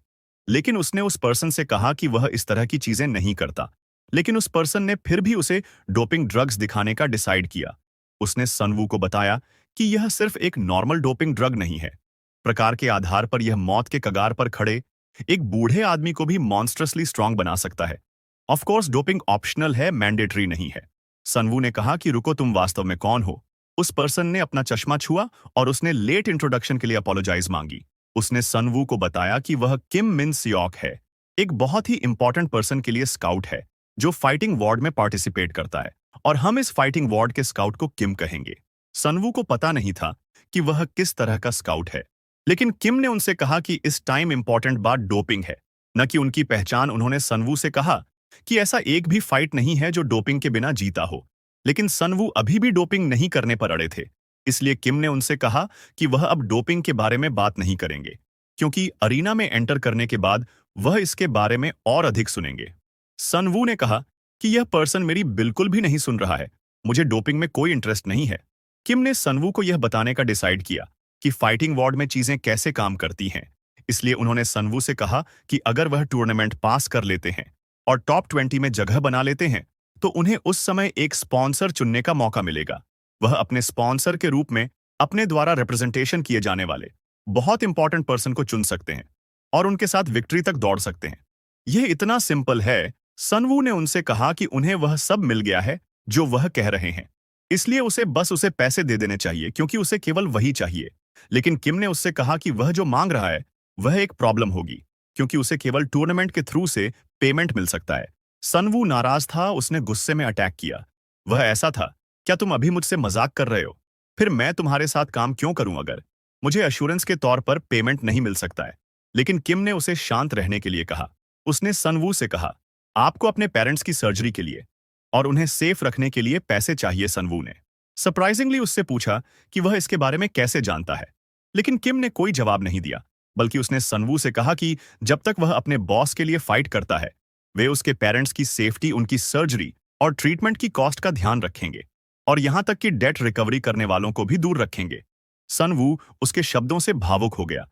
लेकिन उसने उस पर्सन से कहा कि वह इस तरह की चीजें नहीं करता। लेकिन उस पर्सन ने फिर भी उसे डोपिंग ड्रग्स दिखाने का डिसाइड किया। उसने सनवू को बताया कि यह सिर्फ एक नॉर्मल डोपिंग ड्रग नहीं है। प्रकार के आधार पर यह मौत के कगार पर खड़े एक बूढ़े आदमी को भी मॉन्स्ट्रसली स्ट्रांग बना सकता है। ऑफ कोर्स डोपिंग ऑप्शनल है, मैंडेटरी नहीं है। सनवू ने कहा कि रुको, तुम वास्तव में कौन हो? उस पर्सन ने अपना चश्मा छुआ और उसने लेट इंट्रोडक्शन के लिए अपोलोजाइज मांगी। उसने सनवू को बताया कि वह किम मिन सियोक है, एक बहुत ही इंपॉर्टेंट पर्सन के लिए स्काउट है जो फाइटिंग वार्ड में पार्टिसिपेट करता है, और हम इस फाइटिंग वार्ड के स्काउट को किम कहेंगे। सनवू को पता नहीं था कि वह किस तरह का स्काउट है, लेकिन किम ने उनसे कहा कि इस टाइम इंपॉर्टेंट बात डोपिंग है, न कि उनकी पहचान। उन्होंने सनवू से कहा कि ऐसा एक भी फाइट नहीं है जो डोपिंग के बिना जीता हो, लेकिन सनवू अभी भी डोपिंग नहीं करने पर अड़े थे। इसलिए किम ने उनसे कहा कि वह अब डोपिंग के बारे में बात नहीं करेंगे, क्योंकि अरीना में एंटर करने के बाद वह इसके बारे में और अधिक सुनेंगे। सनवू ने कहा कि यह पर्सन मेरी बिल्कुल भी नहीं सुन रहा है, मुझे डोपिंग में कोई इंटरेस्ट नहीं है। किम ने सनवू को यह बताने का डिसाइड किया कि फाइटिंग वार्ड में चीजें कैसे काम करती हैं। इसलिए उन्होंने सनवू से कहा कि अगर वह टूर्नामेंट पास कर लेते हैं और टॉप 20 में जगह बना लेते हैं, तो उन्हें उस समय एक स्पॉन्सर चुनने का मौका मिलेगा। वह अपने स्पॉन्सर के रूप में अपने द्वारा रिप्रेजेंटेशन किए जाने वाले बहुत इंपॉर्टेंट पर्सन को चुन सकते हैं और उनके साथ विक्ट्री तक दौड़ सकते हैं। यह इतना सिंपल है। सनवू ने उनसे कहा कि उन्हें वह सब मिल गया है जो वह कह रहे हैं, इसलिए उसे पैसे दे देने चाहिए, क्योंकि उसे केवल वही चाहिए। लेकिन किम ने उससे कहा कि वह जो मांग रहा है वह एक प्रॉब्लम होगी, क्योंकि उसे केवल टूर्नामेंट के थ्रू से पेमेंट मिल सकता है। सनवू नाराज था, उसने गुस्से में अटैक किया। वह ऐसा था, क्या तुम अभी मुझसे मजाक कर रहे हो? फिर मैं तुम्हारे साथ काम क्यों करूं अगर मुझे एश्योरेंस के तौर पर पेमेंट नहीं मिल सकता है? लेकिन किम ने उसे शांत रहने के लिए कहा। उसने सनवू से कहा, आपको अपने पेरेंट्स की सर्जरी के लिए और उन्हें सेफ रखने के लिए पैसे चाहिए। सनवू ने सरप्राइजिंगली उससे पूछा कि वह इसके बारे में कैसे जानता है, लेकिन किम ने कोई जवाब नहीं दिया, बल्कि उसने सनवू से कहा कि जब तक वह अपने बॉस के लिए फाइट करता है, वे उसके पेरेंट्स की सेफ्टी, उनकी सर्जरी और ट्रीटमेंट की कॉस्ट का ध्यान रखेंगे, और यहां तक कि डेट रिकवरी करने वालों को भी दूर रखेंगे। सनवू उसके शब्दों से भावुक हो गया,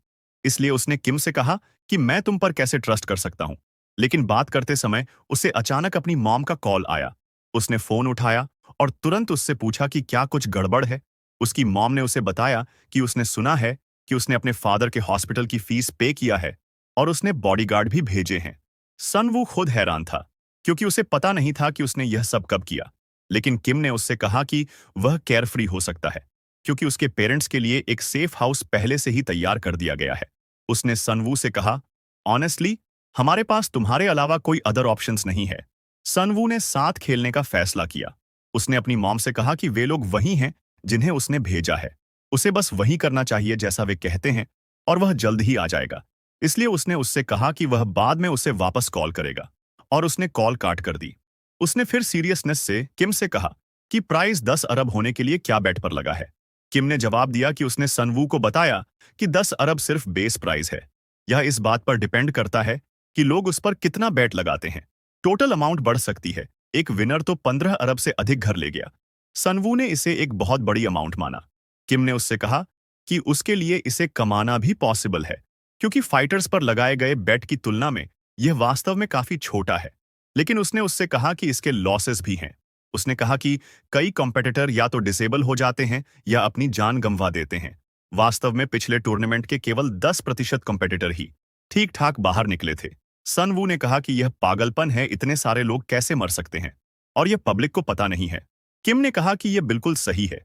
इसलिए उसने किम से कहा कि मैं तुम पर कैसे ट्रस्ट कर सकता हूं। लेकिन बात करते समय उसे अचानक अपनी मॉम का कॉल आया। उसने फोन उठाया और तुरंत उससे पूछा कि क्या कुछ गड़बड़ है। उसकी मॉम ने उसे बताया कि उसने सुना है कि उसने अपने फादर के हॉस्पिटल की फीस पे किया है और उसने बॉडीगार्ड भी भेजे हैं। सनवू खुद हैरान था, क्योंकि उसे पता नहीं था कि उसने यह सब कब किया। लेकिन किम ने उससे कहा कि वह केयरफ्री हो सकता है, क्योंकि उसके पेरेंट्स के लिए एक सेफ हाउस पहले से ही तैयार कर दिया गया है। उसने सनवू से कहा, ऑनेस्टली हमारे पास तुम्हारे अलावा कोई अदर ऑप्शंस नहीं है। सनवू ने साथ खेलने का फैसला किया। उसने अपनी मॉम से कहा कि वे लोग वही हैं जिन्हें उसने भेजा है, उसे बस वही करना चाहिए जैसा वे कहते हैं, और वह जल्द ही आ जाएगा। इसलिए उसने उससे कहा कि वह बाद में उसे वापस कॉल करेगा, और उसने कॉल काट कर दी। उसने फिर सीरियसनेस से किम से कहा कि प्राइस 10 अरब होने के लिए क्या बेट पर लगा है। किम ने जवाब दिया कि उसने सनवू को बताया कि 10 अरब सिर्फ बेस प्राइस है। यह इस बात पर डिपेंड करता है कि लोग उस पर कितना बेट लगाते हैं। टोटल अमाउंट बढ़ सकती है। एक विनर तो 15 अरब से अधिक घर ले गया। सनवू ने इसे एक बहुत बड़ी अमाउंट माना। किम ने उससे कहा कि उसके लिए इसे कमाना भी पॉसिबल है, क्योंकि फाइटर्स पर लगाए गए बेट की तुलना में यह वास्तव में काफी छोटा है। लेकिन उसने उससे कहा कि इसके लॉसेस भी हैं। उसने कहा कि कई कॉम्पिटिटर या तो डिसेबल हो जाते हैं या अपनी जान गंवा देते हैं। वास्तव में पिछले टूर्नामेंट के केवल 10% कॉम्पिटिटर ही ठीक ठाक बाहर निकले थे। सनवू ने कहा कि यह पागलपन है, इतने सारे लोग कैसे मर सकते हैं और यह पब्लिक को पता नहीं है। किम ने कहा कि यह बिल्कुल सही है,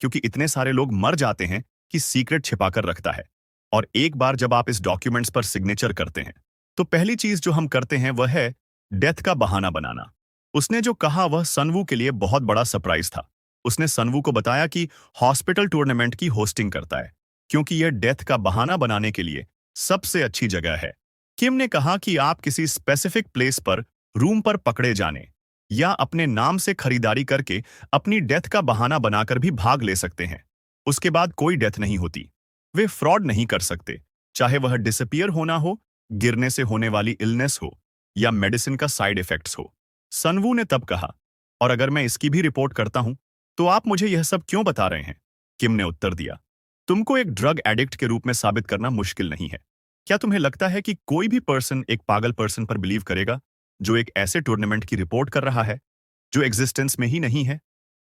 क्योंकि इतने सारे लोग मर जाते हैं कि सीक्रेट छिपाकर रखता है। और एक बार जब आप इस डॉक्यूमेंट्स पर सिग्नेचर करते हैं, तो पहली चीज जो हम करते हैं वह है डेथ का बहाना बनाना। उसने जो कहा वह सनवू के लिए बहुत बड़ा सरप्राइज था। उसने सनवू को बताया कि हॉस्पिटल टूर्नामेंट की होस्टिंग करता है, क्योंकि यह डेथ का बहाना बनाने के लिए सबसे अच्छी जगह है। किम ने कहा कि आप किसी स्पेसिफिक प्लेस पर रूम पर पकड़े जाने या अपने नाम से खरीदारी करके अपनी डेथ का बहाना बनाकर भी भाग ले सकते हैं। उसके बाद कोई डेथ नहीं होती। वे फ्रॉड नहीं कर सकते, चाहे वह डिसअपियर होना हो, गिरने से होने वाली इलनेस हो या मेडिसिन का साइड इफेक्ट्स हो। सनवू ने तब कहा, और अगर मैं इसकी भी रिपोर्ट करता हूं तो आप मुझे यह सब क्यों बता रहे हैं? किम ने उत्तर दिया, तुमको एक ड्रग एडिक्ट के रूप में साबित करना मुश्किल नहीं है। क्या तुम्हें लगता है कि कोई भी पर्सन एक पागल पर्सन पर बिलीव करेगा? जो एक ऐसे टूर्नामेंट की रिपोर्ट कर रहा है जो एग्जिस्टेंस में ही नहीं है।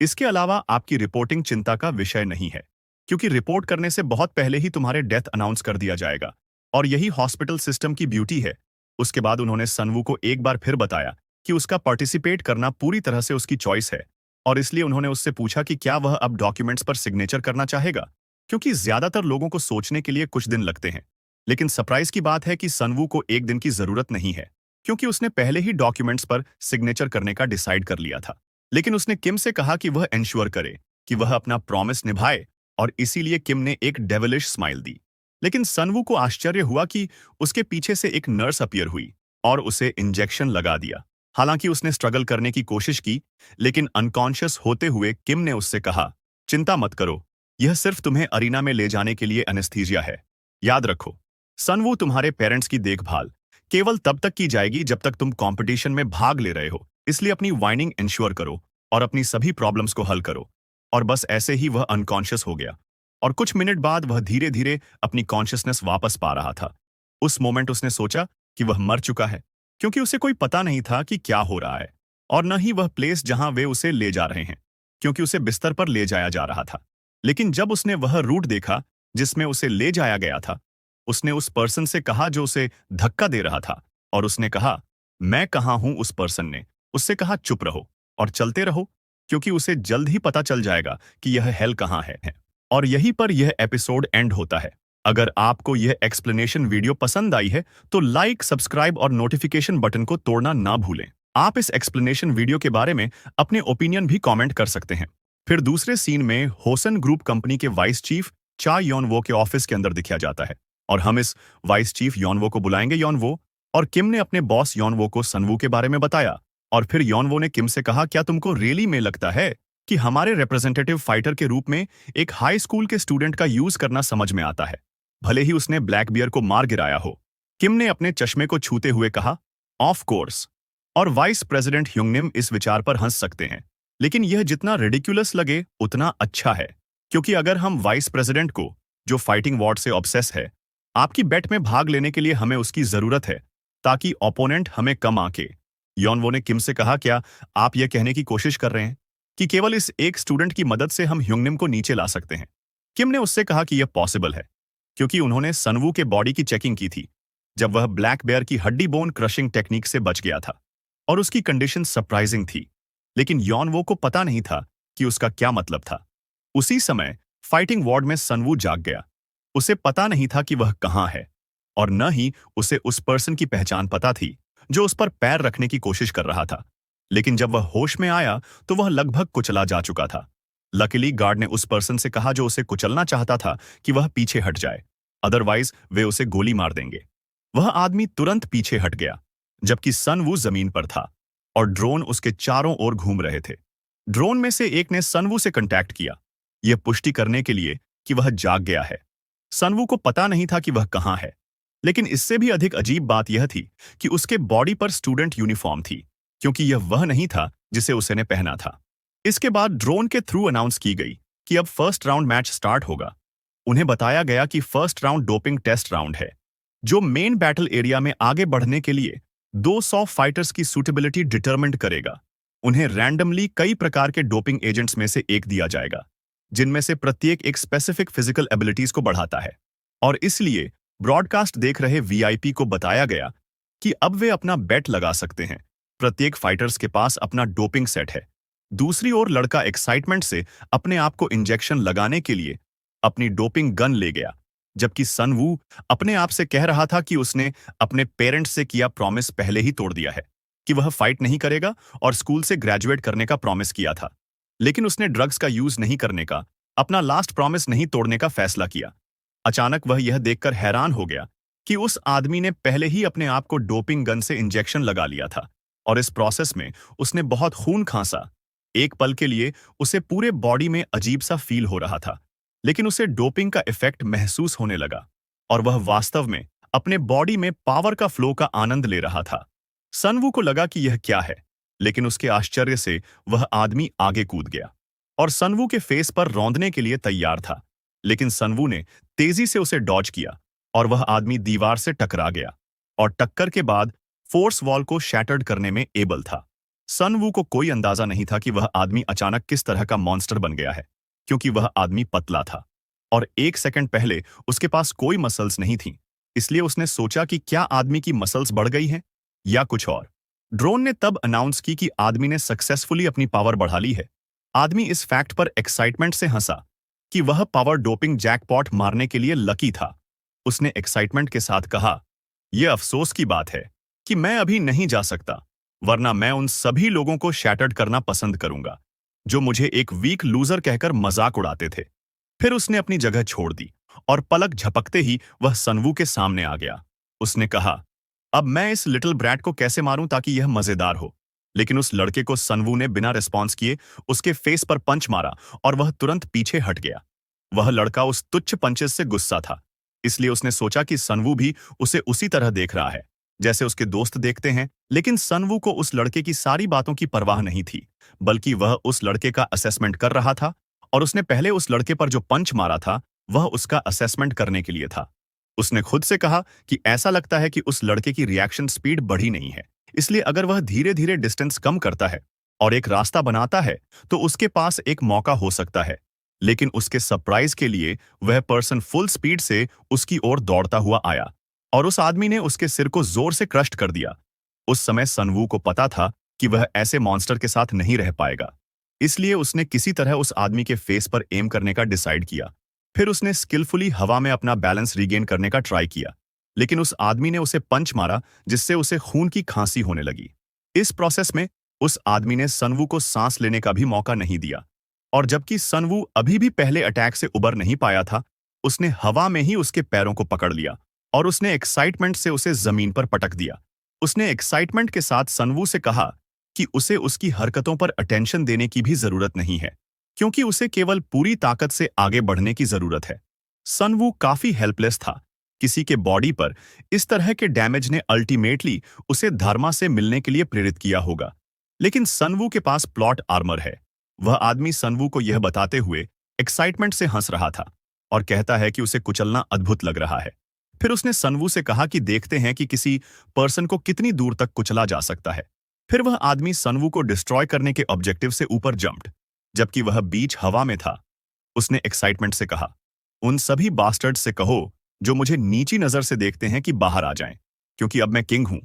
इसके अलावा आपकी रिपोर्टिंग चिंता का विषय नहीं है, क्योंकि रिपोर्ट करने से बहुत पहले ही तुम्हारे डेथ अनाउंस कर दिया जाएगा। और यही हॉस्पिटल सिस्टम की ब्यूटी है। उसके बाद उन्होंने सनवू को एक बार फिर बताया कि उसका पार्टिसिपेट करना पूरी तरह से उसकी चॉइस है, और इसलिए उन्होंने उससे पूछा कि क्या वह अब डॉक्यूमेंट्स पर सिग्नेचर करना चाहेगा, क्योंकि ज्यादातर लोगों को सोचने के लिए कुछ दिन लगते हैं। लेकिन सरप्राइज की बात है कि सनवू को एक दिन की जरूरत नहीं है, क्योंकि उसने पहले ही डॉक्यूमेंट्स पर सिग्नेचर करने का डिसाइड कर लिया था। लेकिन उसने किम से कहा कि वह एंश्योर करे कि वह अपना प्रॉमिस निभाए, और इसीलिए किम ने एक डेविलिश स्माइल दी। लेकिन सनवू को आश्चर्य हुआ कि उसके पीछे से एक नर्स अपीयर हुई और उसे इंजेक्शन लगा दिया। हालांकि उसने स्ट्रगल करने की कोशिश की, लेकिन अनकॉन्शियस होते हुए किम ने उससे कहा, चिंता मत करो, यह सिर्फ तुम्हें अरीना में ले जाने के लिए एनेस्थीसिया है। याद रखो, सनवू, तुम्हारे पेरेंट्स की देखभाल केवल तब तक की जाएगी जब तक तुम कंपटीशन में भाग ले रहे हो, इसलिए अपनी वाइनिंग इंश्योर करो और अपनी सभी प्रॉब्लम्स को हल करो। और बस ऐसे ही वह अनकॉन्शियस हो गया, और कुछ मिनट बाद वह धीरे धीरे अपनी कॉन्शियसनेस वापस पा रहा था। उस मोमेंट उसने सोचा कि वह मर चुका है, क्योंकि उसे कोई पता नहीं था कि क्या हो रहा है, और न ही वह प्लेस जहां वे उसे ले जा रहे हैं, क्योंकि उसे बिस्तर पर ले जाया जा रहा था। लेकिन जब उसने वह रूट देखा जिसमें उसे ले जाया गया था, उसने उस पर्सन से कहा जो उसे धक्का दे रहा था, और उसने कहा, मैं कहाँ हूं। उस पर्सन ने उससे कहा, चुप रहो और चलते रहो, क्योंकि उसे जल्द ही पता चल जाएगा कि यह हेल कहाँ है। और यहीं पर यह एपिसोड एंड होता है। अगर आपको यह एक्सप्लेनेशन वीडियो पसंद आई है तो लाइक, सब्सक्राइब और नोटिफिकेशन बटन को तोड़ना ना भूलें। आप इस एक्सप्लेनेशन वीडियो के बारे में अपने ओपिनियन भी कमेंट कर सकते हैं। फिर दूसरे सीन में होसन ग्रुप कंपनी के वाइस चीफ चा योनवो के ऑफिस के अंदर दिखाया जाता है, और हम इस वाइस चीफ योनवो को बुलाएंगे योनवो। और किम ने अपने बॉस योनवो को सनवू के बारे में बताया, और फिर योनवो ने किम से कहा, क्या तुमको रियली में लगता है कि हमारे रिप्रेजेंटेटिव फाइटर के रूप में एक हाई स्कूल के स्टूडेंट का यूज करना समझ में आता है, भले ही उसने ब्लैक बियर को मार गिराया हो। किम ने अपने चश्मे को छूते हुए कहा, ऑफ कोर्स। और वाइस प्रेसिडेंट ह्युंगनिम इस विचार पर हंस सकते हैं, लेकिन यह जितना रिडिकुलस लगे उतना अच्छा है, क्योंकि अगर हम वाइस प्रेसिडेंट को, जो फाइटिंग वॉर्ड से ऑब्सेस है, आपकी बेट में भाग लेने के लिए हमें उसकी जरूरत है, ताकि ओपोनेंट हमें कम आके। योनवो ने किम से कहा, क्या आप यह कहने की कोशिश कर रहे हैं कि केवल इस एक स्टूडेंट की मदद से हम ह्युंगनिम को नीचे ला सकते हैं? किम ने उससे कहा कि यह पॉसिबल है, क्योंकि उन्होंने सनवू के बॉडी की चेकिंग की थी जब वह ब्लैक बेयर की हड्डी बोन क्रशिंग टेक्निक से बच गया था, और उसकी कंडीशन सरप्राइजिंग थी। लेकिन योनवो को पता नहीं था कि उसका क्या मतलब था। उसी समय फाइटिंग वार्ड में सनवू जाग गया। उसे पता नहीं था कि वह कहां है, और न ही उसे उस पर्सन की पहचान पता थी जो उस पर पैर रखने की कोशिश कर रहा था। लेकिन जब वह होश में आया तो वह लगभग कुचला जा चुका था। लकीली गार्ड ने उस पर्सन से कहा जो उसे कुचलना चाहता था कि वह पीछे हट जाए, अदरवाइज वे उसे गोली मार देंगे। वह आदमी तुरंत पीछे हट गया, जबकि सनवू जमीन पर था और ड्रोन उसके चारों ओर घूम रहे थे। ड्रोन में से एक ने सनवू से कांटेक्ट किया, यह पुष्टि करने के लिए कि वह जाग गया है। सनवू को पता नहीं था कि वह कहां है, लेकिन इससे भी अधिक अजीब बात यह थी कि उसके बॉडी पर स्टूडेंट यूनिफॉर्म थी, क्योंकि यह वह नहीं था जिसे उसने पहना था। इसके बाद ड्रोन के थ्रू अनाउंस की गई कि अब फर्स्ट राउंड मैच स्टार्ट होगा। उन्हें बताया गया कि first round doping test round है, जो मेन बैटल एरिया में आगे बढ़ने के लिए 200 फाइटर्स की सूटेबिलिटी डिटरमिन करेगा। उन्हें रैंडमली कई प्रकार के डोपिंग एजेंट्स में से एक दिया जाएगा, जिनमें से प्रत्येक एक स्पेसिफिक फिजिकल एबिलिटीज को बढ़ाता है। और इसलिए ब्रॉडकास्ट देख रहे वीआईपी को बताया गया कि अब वे अपना बेट लगा सकते हैं। प्रत्येक फाइटर्स के पास अपना डोपिंग सेट है। दूसरी ओर लड़का एक्साइटमेंट से अपने आप को इंजेक्शन लगाने के लिए अपनी डोपिंग गन ले गया, जबकि सनवू अपने आप से कह रहा था कि उसने अपने पेरेंट्स से किया प्रॉमिस पहले ही तोड़ दिया है कि वह फाइट नहीं करेगा, और स्कूल से ग्रेजुएट करने का प्रॉमिस किया था। लेकिन उसने ड्रग्स का यूज नहीं करने का, अपना लास्ट प्रॉमिस नहीं तोड़ने का फैसला किया। अचानक वह यह देखकर हैरान हो गया कि उस आदमी ने पहले ही अपने आप को डोपिंग गन से इंजेक्शन लगा लिया था, और इस प्रोसेस में उसने बहुत खून खांसा। एक पल के लिए उसे पूरे बॉडी में अजीब सा फील हो रहा था, लेकिन उसे डोपिंग का इफेक्ट महसूस होने लगा, और वह वास्तव में अपने बॉडी में पावर का फ्लो का आनंद ले रहा था। सनवू को लगा कि यह क्या है, लेकिन उसके आश्चर्य से वह आदमी आगे कूद गया और सनवू के फेस पर रौंदने के लिए तैयार था। लेकिन सनवू ने तेजी से उसे डॉज किया और वह आदमी दीवार से टकरा गया, और टक्कर के बाद फोर्स वॉल को शैटर्ड करने में एबल था। सन वू को कोई अंदाजा नहीं था कि वह आदमी अचानक किस तरह का मॉन्स्टर बन गया है, क्योंकि वह आदमी पतला था और 1 सेकंड पहले उसके पास कोई मसल्स नहीं थी। इसलिए उसने सोचा कि क्या आदमी की मसल्स बढ़ गई हैं या कुछ और। ड्रोन ने तब अनाउंस की कि आदमी ने सक्सेसफुली अपनी पावर बढ़ा ली है। आदमी इस फैक्ट पर एक्साइटमेंट से हंसा कि वह पावर डोपिंग जैकपॉट मारने के लिए लकी था। उसने एक्साइटमेंट के साथ कहा, यह अफसोस की बात है कि मैं अभी नहीं जा सकता, वरना मैं उन सभी लोगों को शैटर्ड करना पसंद करूंगा जो मुझे एक वीक लूजर कहकर मजाक उड़ाते थे। फिर उसने अपनी जगह छोड़ दी और पलक झपकते ही वह सनवू के सामने आ गया। उसने कहा, अब मैं इस लिटिल ब्रैट को कैसे मारूं ताकि यह मजेदार हो। लेकिन उस लड़के को सनवू ने बिना रिस्पॉन्स किए उसके फेस पर पंच मारा और वह तुरंत पीछे हट गया। वह लड़का उस तुच्छ पंचेस से गुस्सा था, इसलिए उसने सोचा कि सनवू भी उसे उसी तरह देख रहा है जैसे उसके दोस्त देखते हैं। लेकिन सनवू को उस लड़के की सारी बातों की परवाह नहीं थी, बल्कि वह उस लड़के का असेसमेंट कर रहा था और उसने पहले उस लड़के पर जो पंच मारा था वह उसका असेसमेंट करने के लिए था। उसने खुद से कहा कि ऐसा लगता है कि उस लड़के की रिएक्शन स्पीड बढ़ी नहीं है, इसलिए अगर वह धीरे धीरे डिस्टेंस कम करता है और एक रास्ता बनाता है तो उसके पास एक मौका हो सकता है। लेकिन उसके सरप्राइज के लिए वह पर्सन फुल स्पीड से उसकी ओर दौड़ता हुआ आया और उस आदमी ने उसके सिर को जोर से क्रश कर दिया। उस समय सनवू को पता था कि वह ऐसे मॉन्स्टर के साथ नहीं रह पाएगा, इसलिए उसने किसी तरह उस आदमी के फेस पर एम करने का डिसाइड किया। फिर उसने स्किलफुली हवा में अपना बैलेंस रीगेन करने का ट्राई किया, लेकिन उस आदमी ने उसे पंच मारा जिससे उसे खून की खांसी होने लगी। इस प्रोसेस में उस आदमी ने सनवू को सांस लेने का भी मौका नहीं दिया और जबकि सनवू अभी भी पहले अटैक से उबर नहीं पाया था, उसने हवा में ही उसके पैरों को पकड़ लिया और उसने एक्साइटमेंट से उसे जमीन पर पटक दिया। उसने एक्साइटमेंट के साथ सनवू से कहा कि उसे उसकी हरकतों पर अटेंशन देने की भी जरूरत नहीं है, क्योंकि उसे केवल पूरी ताकत से आगे बढ़ने की जरूरत है। सनवू काफी हेल्पलेस था। किसी के बॉडी पर इस तरह के डैमेज ने अल्टीमेटली उसे धर्मा से मिलने के लिए प्रेरित किया होगा, लेकिन सनवू के पास प्लॉट आर्मर है। वह आदमी सनवू को यह बताते हुए एक्साइटमेंट से हंस रहा था और कहता है कि उसे कुचलना अद्भुत लग रहा है। फिर उसने सनवू से कहा कि देखते हैं कि किसी पर्सन को कितनी दूर तक कुचला जा सकता है। फिर वह आदमी सनवू को डिस्ट्रॉय करने के ऑब्जेक्टिव से ऊपर जंप्ड, जबकि वह बीच हवा में था। उसने एक्साइटमेंट से कहा, उन सभी बास्टर्ड से कहो जो मुझे नीची नजर से देखते हैं कि बाहर आ जाएं, क्योंकि अब मैं किंग हूं।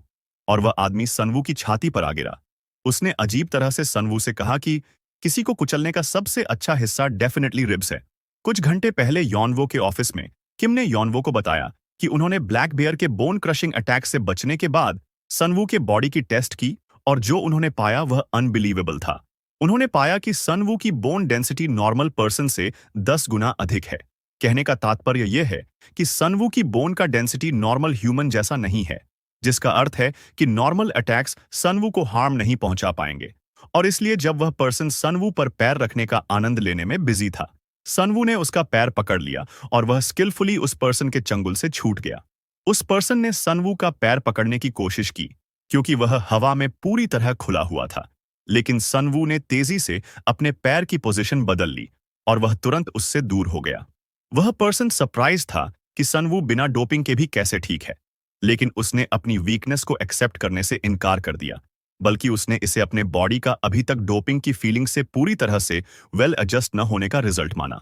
और वह आदमी सनवू की छाती पर आ गिरा। उसने अजीब तरह से सनवू से कहा कि किसी को कुचलने का सबसे अच्छा हिस्सा डेफिनेटली रिब्स है। कुछ घंटे पहले यॉनवो के ऑफिस में किम ने यॉनवो को बताया कि उन्होंने ब्लैक बेयर के बोन क्रशिंग अटैक से बचने के बाद सनवू के बॉडी की टेस्ट की और जो उन्होंने पाया वह अनबिलीवेबल था। उन्होंने पाया कि सनवू की बोन डेंसिटी नॉर्मल पर्सन से 10 गुना अधिक है। कहने का तात्पर्य यह है कि सनवू की बोन का डेंसिटी नॉर्मल ह्यूमन जैसा नहीं है, जिसका अर्थ है कि नॉर्मल अटैक्स सनवू को हार्म नहीं पहुंचा पाएंगे। और इसलिए जब वह पर्सन सनवू पर पैर रखने का आनंद लेने में बिजी था, सनवू ने उसका पैर पकड़ लिया और वह स्किलफुली उस पर्सन के चंगुल से छूट गया। उस पर्सन ने सनवू का पैर पकड़ने की कोशिश की क्योंकि वह हवा में पूरी तरह खुला हुआ था, लेकिन सनवू ने तेजी से अपने पैर की पोजीशन बदल ली और वह तुरंत उससे दूर हो गया। वह पर्सन सरप्राइज था कि सनवू बिना डोपिंग के भी कैसे ठीक है, लेकिन उसने अपनी वीकनेस को एक्सेप्ट करने से इनकार कर दिया, बल्कि उसने इसे अपने बॉडी का अभी तक डोपिंग की फीलिंग से पूरी तरह से वेल एडजस्ट न होने का रिजल्ट माना।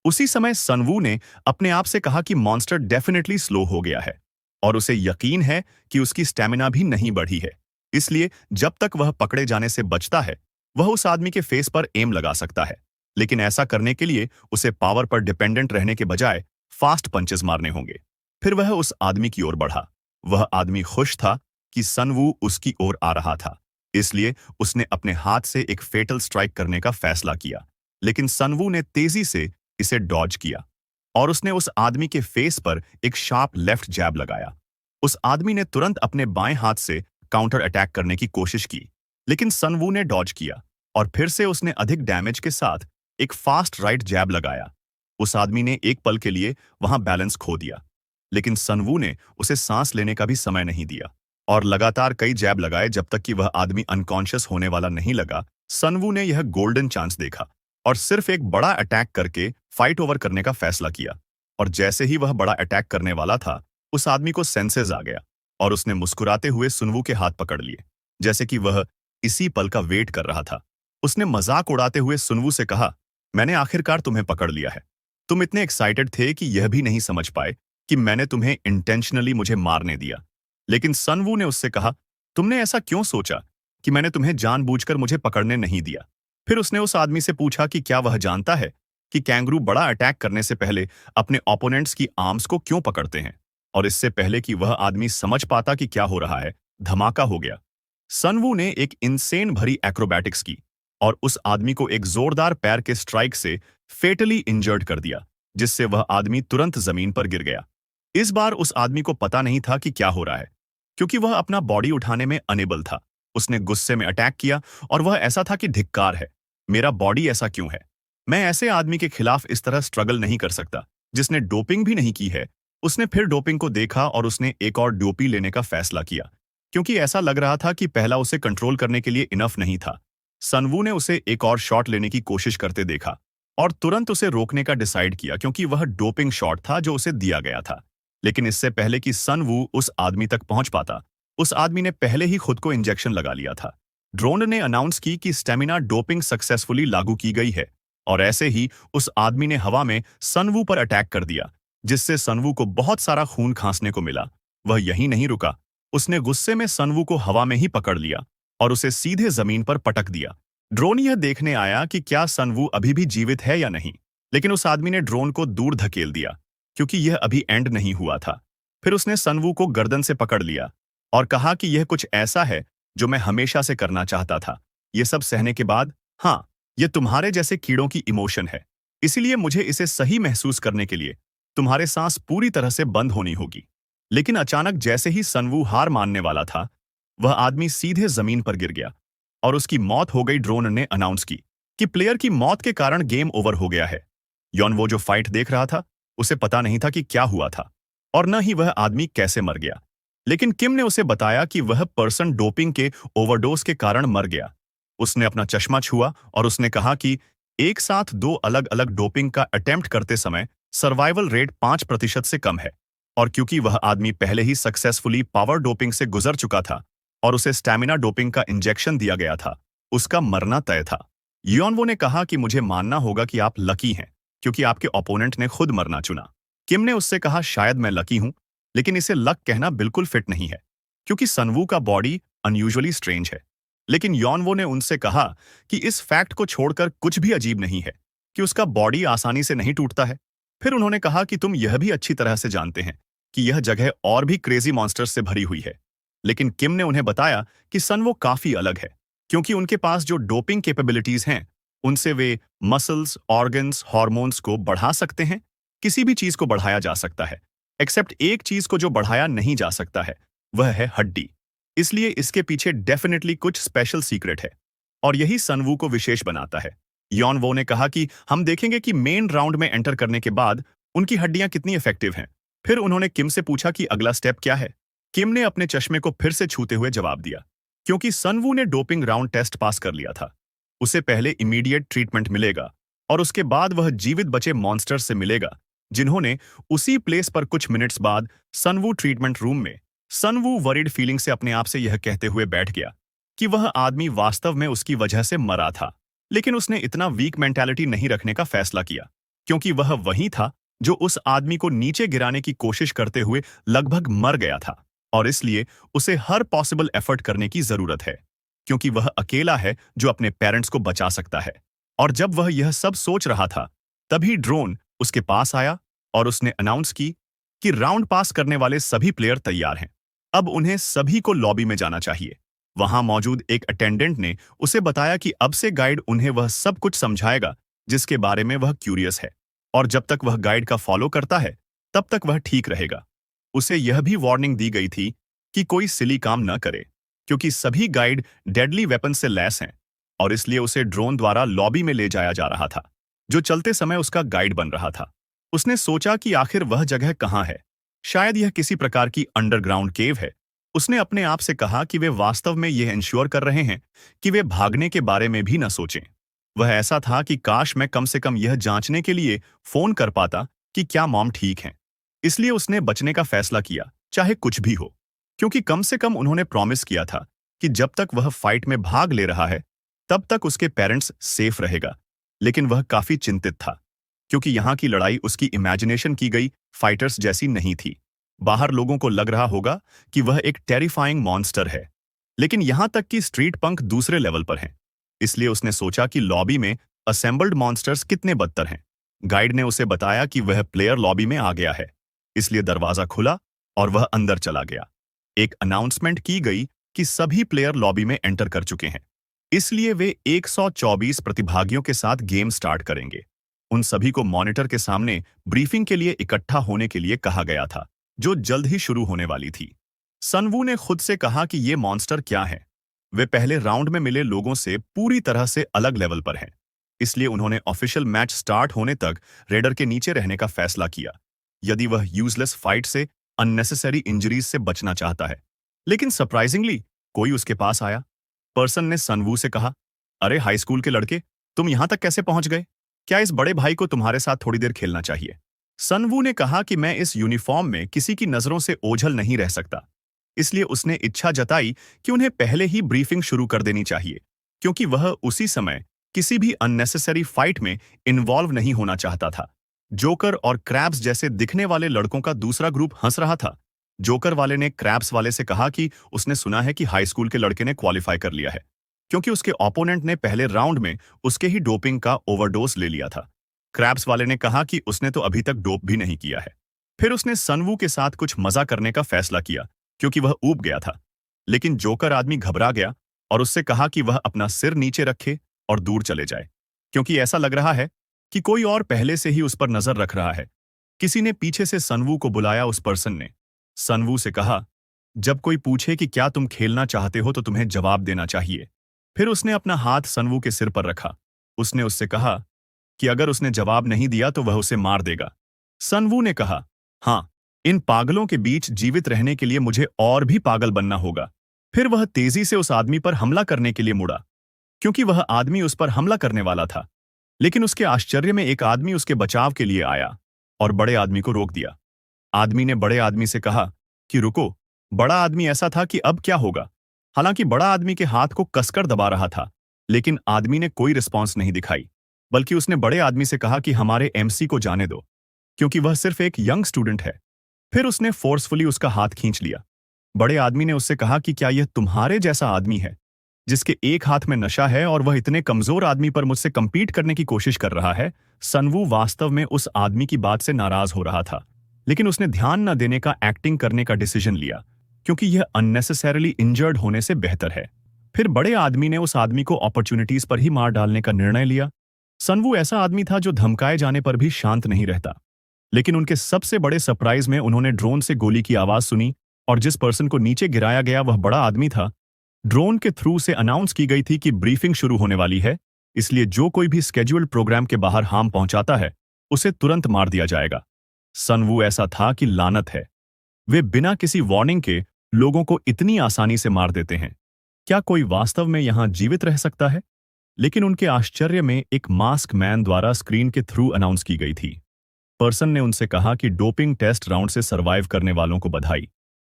उसी समय सनवू ने अपने आप से कहा कि मॉन्स्टर डेफिनेटली स्लो हो गया है और उसे यकीन है कि उसकी स्टैमिना भी नहीं बढ़ी है। इसलिए जब तक वह पकड़े जाने से बचता है, वह उस आदमी के फेस पर एम लगा सकता है, लेकिन ऐसा करने के लिए उसे पावर पर डिपेंडेंट रहने के बजाय फास्ट पंचेस मारने होंगे। फिर वह उस आदमी की ओर बढ़ा। वह आदमी खुश था कि सनवू उसकी ओर आ रहा था, इसलिए उसने अपने हाथ से एक फेटल स्ट्राइक करने का फैसला किया, लेकिन सनवू ने तेजी से इसे डॉज किया और उसने उस आदमी के फेस पर एक शार्प लेफ्ट जैब लगाया। उस आदमी ने तुरंत अपने बाएं हाथ से काउंटर अटैक करने की कोशिश की, लेकिन सनवू ने डॉज किया और फिर से उसने अधिक डैमेज के साथ एक फास्ट राइट जैब लगाया। उस आदमी ने एक पल के लिए वहां बैलेंस खो दिया, लेकिन सनवू ने उसे सांस लेने का भी समय नहीं दिया और लगातार कई जैब लगाए जब तक कि वह आदमी अनकॉन्शियस होने वाला नहीं लगा। सनवू ने यह गोल्डन चांस देखा और सिर्फ एक बड़ा अटैक करके फाइट ओवर करने का फैसला किया। और जैसे ही वह बड़ा अटैक करने वाला था, उस आदमी को सेंसेस आ गया और उसने मुस्कुराते हुए सुनवू के हाथ पकड़ लिए, जैसे कि वह इसी पल का वेट कर रहा था। उसने मजाक उड़ाते हुए सुनवू से कहा, मैंने आखिरकार तुम्हें पकड़ लिया है। तुम इतने एक्साइटेड थे कि यह भी नहीं समझ पाए कि मैंने तुम्हें इंटेंशनली मुझे मारने दिया। लेकिन सनवू ने उससे कहा, तुमने ऐसा क्यों सोचा कि मैंने तुम्हें जानबूझकर मुझे पकड़ने नहीं दिया? फिर उसने उस आदमी से पूछा कि क्या वह जानता है कि कैंगरू बड़ा अटैक करने से पहले अपने ओपोनेंट्स की आर्म्स को क्यों पकड़ते हैं। और इससे पहले कि वह आदमी समझ पाता कि क्या हो रहा है, धमाका हो गया। सनवू ने एक इंसेन भरी एक्रोबैटिक्स की और उस आदमी को एक जोरदार पैर के स्ट्राइक से फेटली इंजर्ड कर दिया, जिससे वह आदमी तुरंत जमीन पर गिर गया। इस बार उस आदमी को पता नहीं था कि क्या हो रहा है, क्योंकि वह अपना बॉडी उठाने में अनेबल था। उसने गुस्से में अटैक किया और वह ऐसा था कि धिक्कार है, मेरा बॉडी ऐसा क्यों है? मैं ऐसे आदमी के खिलाफ इस तरह स्ट्रगल नहीं कर सकता, जिसने डोपिंग भी नहीं की है। उसने फिर डोपिंग को देखा और उसने एक और डोपी लेने का फैसला किया, क्योंकि ऐसा लग रहा था कि पहला उसे कंट्रोल करने के लिए इनफ नहीं था। सनवू ने उसे एक और शॉट लेने की कोशिश करते देखा और तुरंत उसे रोकने का डिसाइड किया, क्योंकि वह डोपिंग शॉट था जो उसे दिया गया था। लेकिन इससे पहले कि सनवू उस आदमी तक पहुंच पाता, उस आदमी ने पहले ही खुद को इंजेक्शन लगा लिया था। ड्रोन ने अनाउंस की कि स्टेमिना डोपिंग सक्सेसफुली लागू की गई है, और ऐसे ही उस आदमी ने हवा में सनवू पर अटैक कर दिया, जिससे सनवू को बहुत सारा खून खांसने को मिला। वह यहीं नहीं रुका, उसने गुस्से में सनवू को हवा में ही पकड़ लिया और उसे सीधे जमीन पर पटक दिया। ड्रोन यह देखने आया कि क्या सनवू अभी भी जीवित है या नहीं, लेकिन उस आदमी ने ड्रोन को दूर धकेल दिया, क्योंकि यह अभी एंड नहीं हुआ था। फिर उसने सनवू को गर्दन से पकड़ लिया और कहा कि यह कुछ ऐसा है जो मैं हमेशा से करना चाहता था। यह सब सहने के बाद, हाँ, यह तुम्हारे जैसे कीड़ों की इमोशन है, इसीलिए मुझे इसे सही महसूस करने के लिए तुम्हारे सांस पूरी तरह से बंद होनी होगी। लेकिन अचानक जैसे ही सनवू हार मानने वाला था, वह आदमी सीधे जमीन पर गिर गया और उसकी मौत हो गई। ड्रोन ने अनाउंस की कि प्लेयर की मौत के कारण गेम ओवर हो गया है। यॉन, वो जो फाइट देख रहा था, उसे पता नहीं था कि क्या हुआ था और न ही वह आदमी कैसे मर गया। लेकिन किम ने उसे बताया कि वह पर्सन डोपिंग के ओवरडोज के कारण मर गया। उसने अपना चश्मा छुआ और उसने कहा कि एक साथ दो अलग अलग डोपिंग का अटेम्प्ट करते समय सर्वाइवल रेट 5% से कम है, और क्योंकि वह आदमी पहले ही सक्सेसफुली पावर डोपिंग से गुजर चुका था और उसे स्टैमिना डोपिंग का इंजेक्शन दिया गया था, उसका मरना तय था। योनवो ने कहा कि मुझे मानना होगा कि आप लकी हैं, क्योंकि आपके ओपोनेंट ने खुद मरना चुना। किम ने उससे कहा, शायद मैं लकी हूं, लेकिन इसे लक कहना बिल्कुल फिट नहीं है, क्योंकि सनवू का बॉडी अनयूजुअली स्ट्रेंज है। लेकिन योनवो ने उनसे कहा कि इस फैक्ट को छोड़कर कुछ भी अजीब नहीं है कि उसका बॉडी आसानी से नहीं टूटता है। फिर उन्होंने कहा कि तुम यह भी अच्छी तरह से जानते हैं कि यह जगह और भी क्रेजी मॉन्स्टर्स से भरी हुई है। लेकिन किम ने उन्हें बताया कि सनवो काफी अलग है, क्योंकि उनके पास जो डोपिंग कैपेबिलिटीज हैं, उनसे वे मसल्स, ऑर्गन्स, हॉर्मोन्स को बढ़ा सकते हैं। किसी भी चीज को बढ़ाया जा सकता है, एक्सेप्ट एक चीज को जो बढ़ाया नहीं जा सकता है, वह है हड्डी। इसलिए इसके पीछे डेफिनेटली कुछ स्पेशल सीक्रेट है, और यही सनवू को विशेष बनाता है। यॉनवो ने कहा कि हम देखेंगे कि मेन राउंड में एंटर करने के बाद उनकी हड्डियां कितनी इफेक्टिव हैं। फिर उन्होंने किम से पूछा कि अगला स्टेप क्या है। किम ने अपने चश्मे को फिर से छूते हुए जवाब दिया, क्योंकि सनवू ने डोपिंग राउंड टेस्ट पास कर लिया था। उसे पहले इमीडिएट ट्रीटमेंट मिलेगा और उसके बाद वह जीवित बचे मॉन्स्टर से मिलेगा, जिन्होंने उसी प्लेस पर कुछ मिनट्स बाद सनवू ट्रीटमेंट रूम में। सनवू वरीड फीलिंग से अपने आप से यह कहते हुए बैठ गया कि वह आदमी वास्तव में उसकी वजह से मरा था, लेकिन उसने इतना वीक मेंटालिटी नहीं रखने का फैसला किया, क्योंकि वह वही था जो उस आदमी को नीचे गिराने की कोशिश करते हुए लगभग मर गया था, और इसलिए उसे हर पॉसिबल एफर्ट करने की जरूरत है, क्योंकि वह अकेला है जो अपने पेरेंट्स को बचा सकता है। और जब वह यह सब सोच रहा था, तभी ड्रोन उसके पास आया और उसने अनाउंस की कि राउंड पास करने वाले सभी प्लेयर तैयार हैं। अब उन्हें सभी को लॉबी में जाना चाहिए। वहां मौजूद एक अटेंडेंट ने उसे बताया कि अब से गाइड उन्हें वह सब कुछ समझाएगा जिसके बारे में वह क्यूरियस है, और जब तक वह गाइड का फॉलो करता है तब तक वह ठीक रहेगा। उसे यह भी वार्निंग दी गई थी कि कोई सिली काम न करे, क्योंकि सभी गाइड डेडली वेपन से लैस हैं, और इसलिए उसे ड्रोन द्वारा लॉबी में ले जाया जा रहा था, जो चलते समय उसका गाइड बन रहा था। उसने सोचा कि आखिर वह जगह कहाँ है। शायद यह किसी प्रकार की अंडरग्राउंड केव है। उसने अपने आप से कहा कि वे वास्तव में यह इंश्योर कर रहे हैं कि वे भागने के बारे में भी न सोचें। वह ऐसा था कि काश मैं कम से कम यह जांचने के लिए फोन कर पाता कि क्या मॉम ठीक हैं। इसलिए उसने बचने का फैसला किया, चाहे कुछ भी हो, क्योंकि कम से कम उन्होंने प्रॉमिस किया था कि जब तक वह फाइट में भाग ले रहा है तब तक उसके पेरेंट्स सेफ रहेगा। लेकिन वह काफी चिंतित था क्योंकि यहाँ की लड़ाई उसकी इमेजिनेशन की गई फाइटर्स जैसी नहीं थी। बाहर लोगों को लग रहा होगा कि वह एक टेरिफाइंग मॉन्स्टर है, लेकिन यहां तक कि स्ट्रीट पंक दूसरे लेवल पर हैं। इसलिए उसने सोचा कि लॉबी में असेंबल्ड मॉन्स्टर्स कितने बदतर हैं। गाइड ने उसे बताया कि वह प्लेयर लॉबी में आ गया है, इसलिए दरवाजा खुला और वह अंदर चला गया। एक अनाउंसमेंट की गई कि सभी प्लेयर लॉबी में एंटर कर चुके हैं, इसलिए वे 124 प्रतिभागियों के साथ गेम स्टार्ट करेंगे। उन सभी को मॉनिटर के सामने ब्रीफिंग के लिए इकट्ठा होने के लिए कहा गया था, जो जल्द ही शुरू होने वाली थी। सनवू ने खुद से कहा कि ये मॉन्स्टर क्या है। वे पहले राउंड में मिले लोगों से पूरी तरह से अलग लेवल पर हैं, इसलिए उन्होंने ऑफिशियल मैच स्टार्ट होने तक रेडर के नीचे रहने का फैसला किया, यदि वह यूजलेस फाइट से, अननेसेसरी इंजरीज से बचना चाहता है। लेकिन सरप्राइजिंगली कोई उसके पास आया। पर्सन ने सनवू से कहा, अरे हाई स्कूल के लड़के, तुम यहां तक कैसे पहुंच गए? क्या इस बड़े भाई को तुम्हारे साथ थोड़ी देर खेलना चाहिए? सनवू ने कहा कि मैं इस यूनिफॉर्म में किसी की नजरों से ओझल नहीं रह सकता। इसलिए उसने इच्छा जताई कि उन्हें पहले ही ब्रीफिंग शुरू कर देनी चाहिए, क्योंकि वह उसी समय किसी भी अननेसेसरी फाइट में इन्वॉल्व नहीं होना चाहता था। जोकर और क्रैब्स जैसे दिखने वाले लड़कों का दूसरा ग्रुप हंस रहा था। जोकर वाले ने क्रैब्स वाले से कहा कि उसने सुना है कि हाई स्कूल के लड़के ने क्वालिफाई कर लिया है, क्योंकि उसके ओपोनेंट ने पहले राउंड में उसके ही डोपिंग का ओवरडोज ले लिया था। क्रैब्स वाले ने कहा कि उसने तो अभी तक डोप भी नहीं किया है। फिर उसने सनवू के साथ कुछ मजा करने का फैसला किया, क्योंकि वह ऊब गया था। लेकिन जोकर आदमी घबरा गया और उससे कहा कि वह अपना सिर नीचे रखे और दूर चले जाए, क्योंकि ऐसा लग रहा है कि कोई और पहले से ही उस पर नजर रख रहा है। किसी ने पीछे से सनवू को बुलाया। उस पर्सन ने सनवू से कहा, जब कोई पूछे कि क्या तुम खेलना चाहते हो तो तुम्हें जवाब देना चाहिए। फिर उसने अपना हाथ सनवू के सिर पर रखा। उसने उससे कहा कि अगर उसने जवाब नहीं दिया तो वह उसे मार देगा। सनवू ने कहा, हाँ, इन पागलों के बीच जीवित रहने के लिए मुझे और भी पागल बनना होगा। फिर वह तेजी से उस आदमी पर हमला करने के लिए मुड़ा, क्योंकि वह आदमी उस पर हमला करने वाला था। लेकिन उसके आश्चर्य में एक आदमी उसके बचाव के लिए आया और बड़े आदमी को रोक दिया। आदमी ने बड़े आदमी से कहा कि रुको। बड़ा आदमी ऐसा था कि अब क्या होगा। हालांकि बड़ा आदमी के हाथ को कसकर दबा रहा था, लेकिन आदमी ने कोई रिस्पॉन्स नहीं दिखाई, बल्कि उसने बड़े आदमी से कहा कि हमारे एमसी को जाने दो, क्योंकि वह सिर्फ एक यंग स्टूडेंट है। फिर उसने फोर्सफुली उसका हाथ खींच लिया। बड़े आदमी ने उससे कहा कि क्या यह तुम्हारे जैसा आदमी है, जिसके एक हाथ में नशा है और वह इतने कमजोर आदमी पर मुझसे कंपीट करने की कोशिश कर रहा है? सनवू वास्तव में उस आदमी की बात से नाराज हो रहा था, लेकिन उसने ध्यान न देने का एक्टिंग करने का डिसीजन लिया, क्योंकि यह अननेसेसरली इंजर्ड होने से बेहतर है। फिर बड़े आदमी ने उस आदमी को अपॉर्चुनिटीज पर ही मार डालने का निर्णय लिया। सनवू ऐसा आदमी था जो धमकाए जाने पर भी शांत नहीं रहता। लेकिन उनके सबसे बड़े सरप्राइज में उन्होंने ड्रोन से गोली की आवाज सुनी, और जिस पर्सन को नीचे गिराया गया वह बड़ा आदमी था। ड्रोन के थ्रू से अनाउंस की गई थी कि ब्रीफिंग शुरू होने वाली है, इसलिए जो कोई भी स्केड्यूल्ड प्रोग्राम के बाहर हार्म पहुंचाता है उसे तुरंत मार दिया जाएगा। सनवू ऐसा था कि लानत है, वे बिना किसी वार्निंग के लोगों को इतनी आसानी से मार देते हैं। क्या कोई वास्तव में यहां जीवित रह सकता है? लेकिन उनके आश्चर्य में एक मास्क मैन द्वारा स्क्रीन के थ्रू अनाउंस की गई थी। पर्सन ने उनसे कहा कि डोपिंग टेस्ट राउंड से सर्वाइव करने वालों को बधाई।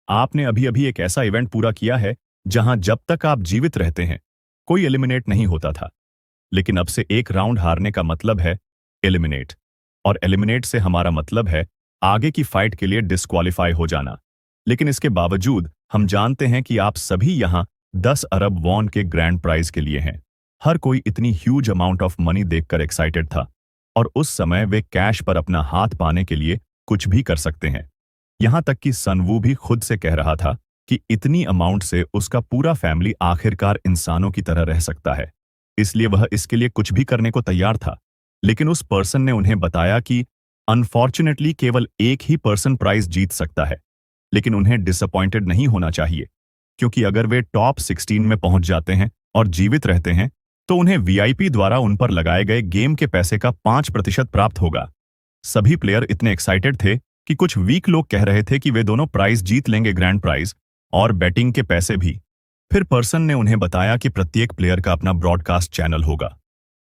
आपने अभी अभी एक ऐसा इवेंट पूरा किया है जहां जब तक आप जीवित रहते हैं कोई एलिमिनेट नहीं होता था। लेकिन अब से एक राउंड हारने का मतलब है एलिमिनेट, और एलिमिनेट से हमारा मतलब है आगे की फाइट के लिए डिस्क्वालीफाई हो जाना। लेकिन इसके बावजूद हम जानते हैं कि आप सभी यहां 10 अरब वॉन के ग्रैंड प्राइज के लिए हैं। हर कोई इतनी ह्यूज अमाउंट ऑफ मनी देखकर एक्साइटेड था, और उस समय वे कैश पर अपना हाथ पाने के लिए कुछ भी कर सकते हैं। यहां तक कि सनवू भी खुद से कह रहा था कि इतनी अमाउंट से उसका पूरा फैमिली आखिरकार इंसानों की तरह रह सकता है, इसलिए वह इसके लिए कुछ भी करने को तैयार था। लेकिन उस पर्सन ने उन्हें बताया कि अनफॉर्चुनेटली केवल एक ही पर्सन प्राइज जीत सकता है। लेकिन उन्हें डिसअपॉइंटेड नहीं होना चाहिए, क्योंकि अगर वे टॉप 16 में पहुंच जाते हैं और जीवित रहते हैं तो उन्हें वीआईपी द्वारा उन पर लगाए गए गेम के पैसे का 5% प्राप्त होगा। सभी प्लेयर इतने एक्साइटेड थे कि कुछ वीक लोग कह रहे थे कि वे दोनों प्राइज जीत लेंगे, ग्रैंड प्राइज और बैटिंग के पैसे भी। फिर पर्सन ने उन्हें बताया कि प्रत्येक प्लेयर का अपना ब्रॉडकास्ट चैनल होगा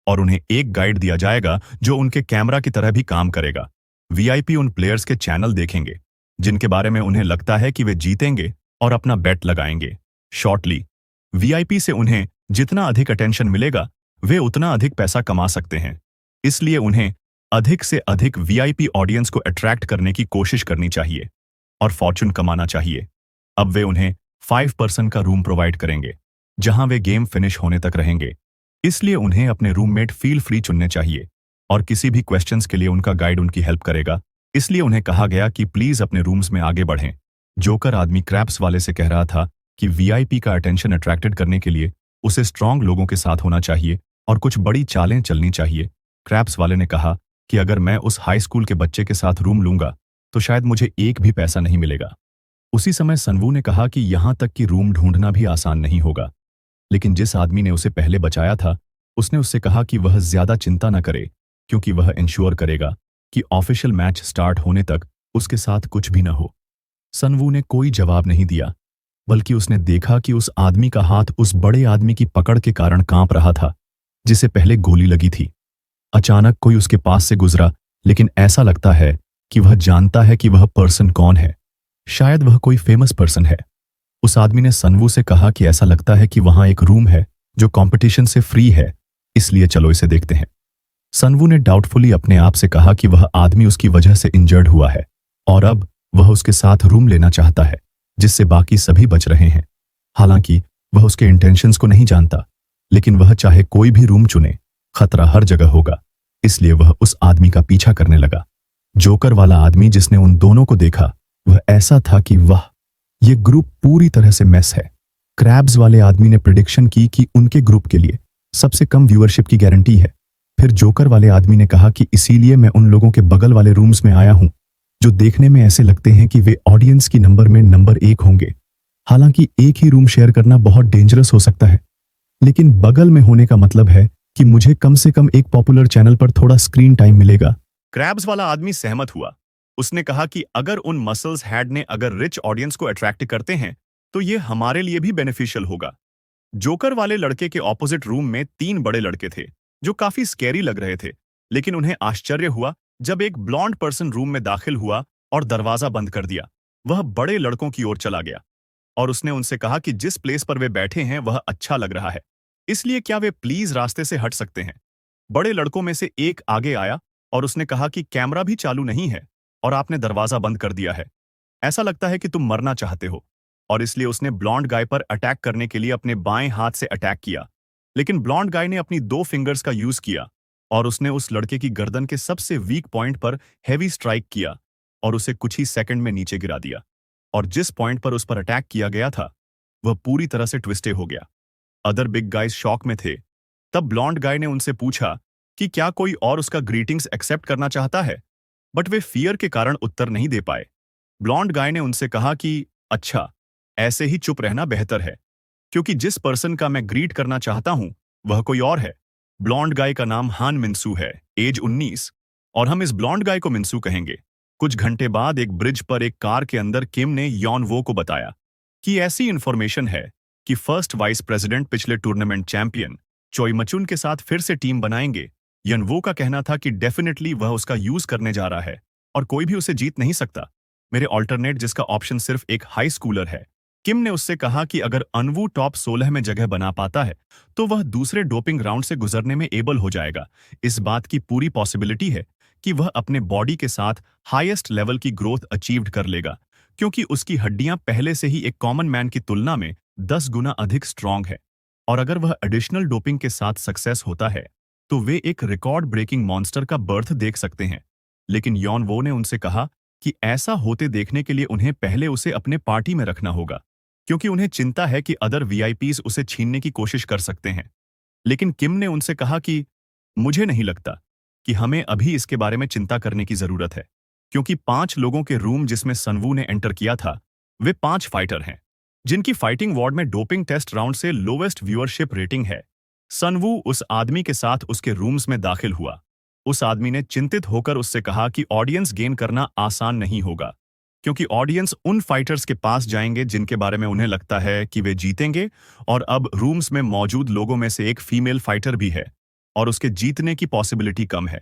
और उन्हें एक गाइड दिया जाएगा जो उनके कैमरा की तरह भी काम करेगा। वीआईपी उन प्लेयर्स के चैनल देखेंगे जिनके बारे में उन्हें लगता है कि वे जीतेंगे, और अपना बेट लगाएंगे। शॉर्टली वीआईपी से उन्हें जितना अधिक अटेंशन मिलेगा वे उतना अधिक पैसा कमा सकते हैं। इसलिए उन्हें अधिक से अधिक वीआईपी ऑडियंस को अट्रैक्ट करने की कोशिश करनी चाहिए और फॉर्चून कमाना चाहिए। अब वे उन्हें 5% का रूम प्रोवाइड करेंगे जहां वे गेम फिनिश होने तक रहेंगे। इसलिए उन्हें अपने रूममेट फील फ्री चुनने चाहिए और किसी भी क्वेश्चंस के लिए उनका गाइड उनकी हेल्प करेगा। इसलिए उन्हें कहा गया कि प्लीज अपने रूम्स में आगे बढ़ें। जोकर आदमी क्रैप्स वाले से कह रहा था कि वीआईपी का अटेंशन अट्रैक्टेड करने के लिए उसे स्ट्रांग लोगों के साथ होना चाहिए और कुछ बड़ी चालें चलनी चाहिए। क्रैप्स वाले ने कहा कि अगर मैं उस हाई स्कूल के बच्चे के साथ रूम लूंगा तो शायद मुझे एक भी पैसा नहीं मिलेगा। उसी समय सनवू ने कहा कि यहां तक कि रूम ढूंढना भी आसान नहीं होगा। लेकिन जिस आदमी ने उसे पहले बचाया था उसने उससे कहा कि वह ज्यादा चिंता न करे क्योंकि वह इंश्योर करेगा कि ऑफिशियल मैच स्टार्ट होने तक उसके साथ कुछ भी न हो। सनवू ने कोई जवाब नहीं दिया, बल्कि उसने देखा कि उस आदमी का हाथ उस बड़े आदमी की पकड़ के कारण कांप रहा था जिसे पहले गोली लगी थी। अचानक कोई उसके पास से गुजरा, लेकिन ऐसा लगता है कि वह जानता है कि वह पर्सन कौन है। शायद वह कोई फेमस पर्सन है। उस आदमी ने सनवू से कहा कि ऐसा लगता है कि वहां एक रूम है जो कंपटीशन से फ्री है, इसलिए चलो इसे देखते हैं। सनवू ने डाउटफुली अपने आप से कहा कि वह आदमी उसकी वजह से इंजर्ड हुआ है और अब वह उसके साथ रूम लेना चाहता है जिससे बाकी सभी बच रहे हैं। हालांकि वह उसके इंटेंशंस को नहीं जानता, लेकिन वह चाहे कोई भी रूम चुने, खतरा हर जगह होगा। इसलिए वह उस आदमी का पीछा करने लगा। जोकर वाला आदमी जिसने उन दोनों को देखा वह ऐसा था कि वाह, यह ग्रुप पूरी तरह से मेस है। क्रैब्स वाले आदमी ने प्रेडिक्शन की कि उनके ग्रुप के लिए सबसे कम व्यूअरशिप की गारंटी है। फिर जोकर वाले आदमी ने कहा कि इसीलिए मैं उन लोगों के बगल वाले रूम्स में आया हूं जो देखने में ऐसे लगते हैं कि वे ऑडियंस की नंबर में नंबर 1 होंगे। हालांकि एक ही रूम शेयर करना बहुत डेंजरस हो सकता है, लेकिन बगल में होने का मतलब है कि मुझे कम से कम एक पॉपुलर चैनल पर थोड़ा स्क्रीन टाइम मिलेगा। क्रैब्स वाला आदमी सहमत हुआ। उसने कहा कि अगर उन मसल्स हेड ने अगर रिच ऑडियंस को अट्रैक्ट करते हैं तो ये हमारे लिए भी बेनिफिशियल होगा। जोकर वाले लड़के के ऑपोजिट रूम में 3 बड़े लड़के थे जो काफी स्कैरी लग रहे थे, लेकिन उन्हें आश्चर्य हुआ जब एक ब्लॉन्ड पर्सन रूम में दाखिल हुआ और दरवाजा बंद कर दिया। वह बड़े लड़कों की ओर चला गया और उसने उनसे कहा कि जिस प्लेस पर वे बैठे हैं वह अच्छा लग रहा है, इसलिए क्या वे प्लीज रास्ते से हट सकते हैं। बड़े लड़कों में से एक आगे आया और उसने कहा कि कैमरा भी चालू नहीं है और आपने दरवाजा बंद कर दिया है। ऐसा लगता है कि तुम मरना चाहते हो, और इसलिए उसने ब्लॉन्ड गाय पर अटैक करने के लिए अपने बाएं हाथ से अटैक किया। लेकिन ब्लॉन्ड गाय ने अपनी 2 फिंगर्स का यूज किया और उसने उस लड़के की गर्दन के सबसे वीक पॉइंट पर हैवी स्ट्राइक किया और उसे कुछ ही सेकंड में नीचे गिरा दिया। और जिस पॉइंट पर उस पर अटैक किया गया था वह पूरी तरह से ट्विस्टे हो गया। अदर बिग गाइज शॉक में थे। तब ब्लॉन्ड गाय ने उनसे पूछा कि क्या कोई और उसका ग्रीटिंग्स एक्सेप्ट करना चाहता है, बट वे फियर के कारण उत्तर नहीं दे पाए। ब्लॉन्ड गाय ने उनसे कहा कि अच्छा, ऐसे ही चुप रहना बेहतर है, क्योंकि जिस पर्सन का मैं ग्रीट करना चाहता हूं वह कोई और है। ब्लॉन्ड गाय का नाम हान मिन्सू है, एज 19, और हम इस ब्लॉन्ड गाय को मिन्सू कहेंगे। कुछ घंटे बाद एक ब्रिज पर एक कार के अंदर किम ने यॉन वो को बताया कि ऐसी इंफॉर्मेशन है कि फर्स्ट वाइस प्रेसिडेंट पिछले टूर्नामेंट चैंपियन चोई मचुन के साथ फिर से टीम बनाएंगे। यनवो का कहना था कि डेफिनेटली वह उसका यूज करने जा रहा है और कोई भी उसे जीत नहीं सकता। मेरे ऑल्टरनेट जिसका ऑप्शन सिर्फ एक हाई स्कूलर है। किम ने उससे कहा कि अगर अनवू टॉप 16 में जगह बना पाता है तो वह दूसरे डोपिंग राउंड से गुजरने में एबल हो जाएगा। इस बात की पूरी पॉसिबिलिटी है कि वह अपने बॉडी के साथ हाईएस्ट लेवल की ग्रोथ अचीव्ड कर लेगा, क्योंकि उसकी हड्डियां पहले से ही एक कॉमन मैन की तुलना में 10 गुना अधिक स्ट्रांग है। और अगर वह एडिशनल डोपिंग के साथ सक्सेस होता है तो वे एक रिकॉर्ड ब्रेकिंग मॉन्स्टर का बर्थ देख सकते हैं। लेकिन यॉन वो ने उनसे कहा कि ऐसा होते देखने के लिए उन्हें पहले उसे अपने पार्टी में रखना होगा, क्योंकि उन्हें चिंता है कि अदर वीआईपीज उसे छीनने की कोशिश कर सकते हैं। लेकिन किम ने उनसे कहा कि मुझे नहीं लगता कि हमें अभी इसके बारे में चिंता करने की जरूरत है, क्योंकि 5 लोगों के रूम जिसमें सनवू ने एंटर किया था वे 5 फाइटर हैं जिनकी फाइटिंग वार्ड में डोपिंग टेस्ट राउंड से लोवेस्ट व्यूअरशिप रेटिंग है। सनवू उस आदमी के साथ उसके रूम्स में दाखिल हुआ। उस आदमी ने चिंतित होकर उससे कहा कि ऑडियंस गेन करना आसान नहीं होगा, क्योंकि ऑडियंस उन फाइटर्स के पास जाएंगे जिनके बारे में उन्हें लगता है कि वे जीतेंगे, और अब रूम्स में मौजूद लोगों में से एक फीमेल फाइटर भी है और उसके जीतने की पॉसिबिलिटी कम है।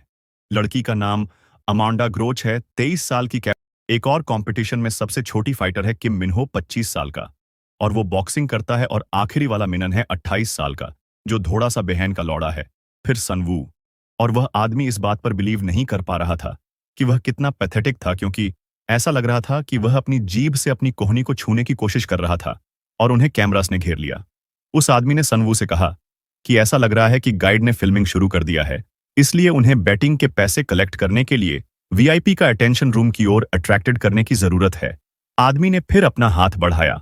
लड़की का नाम अमांडा ग्रोच है, 23 साल की एक और कंपटीशन में सबसे छोटी फाइटर है किम मिनहो 25 साल का, और वो बॉक्सिंग करता है, और आखिरी वाला मिनन है 28 साल का, जो थोड़ा सा बहन का लौड़ा है। फिर सनवू, और वह आदमी इस बात पर बिलीव नहीं कर पा रहा था कि वह कितना पैथेटिक था, क्योंकि ऐसा लग रहा था कि वह अपनी जीभ से अपनी कोहनी को छूने की कोशिश कर रहा था, और उन्हें कैमरास ने घेर लिया। उस आदमी ने सनवू से कहा कि ऐसा लग रहा है कि गाइड ने फिल्मिंग शुरू कर दिया है, इसलिए उन्हें बैटिंग के पैसे कलेक्ट करने के लिए वीआईपी का अटेंशन रूम की ओर अट्रैक्टेड करने की जरूरत है। आदमी ने फिर अपना हाथ बढ़ाया।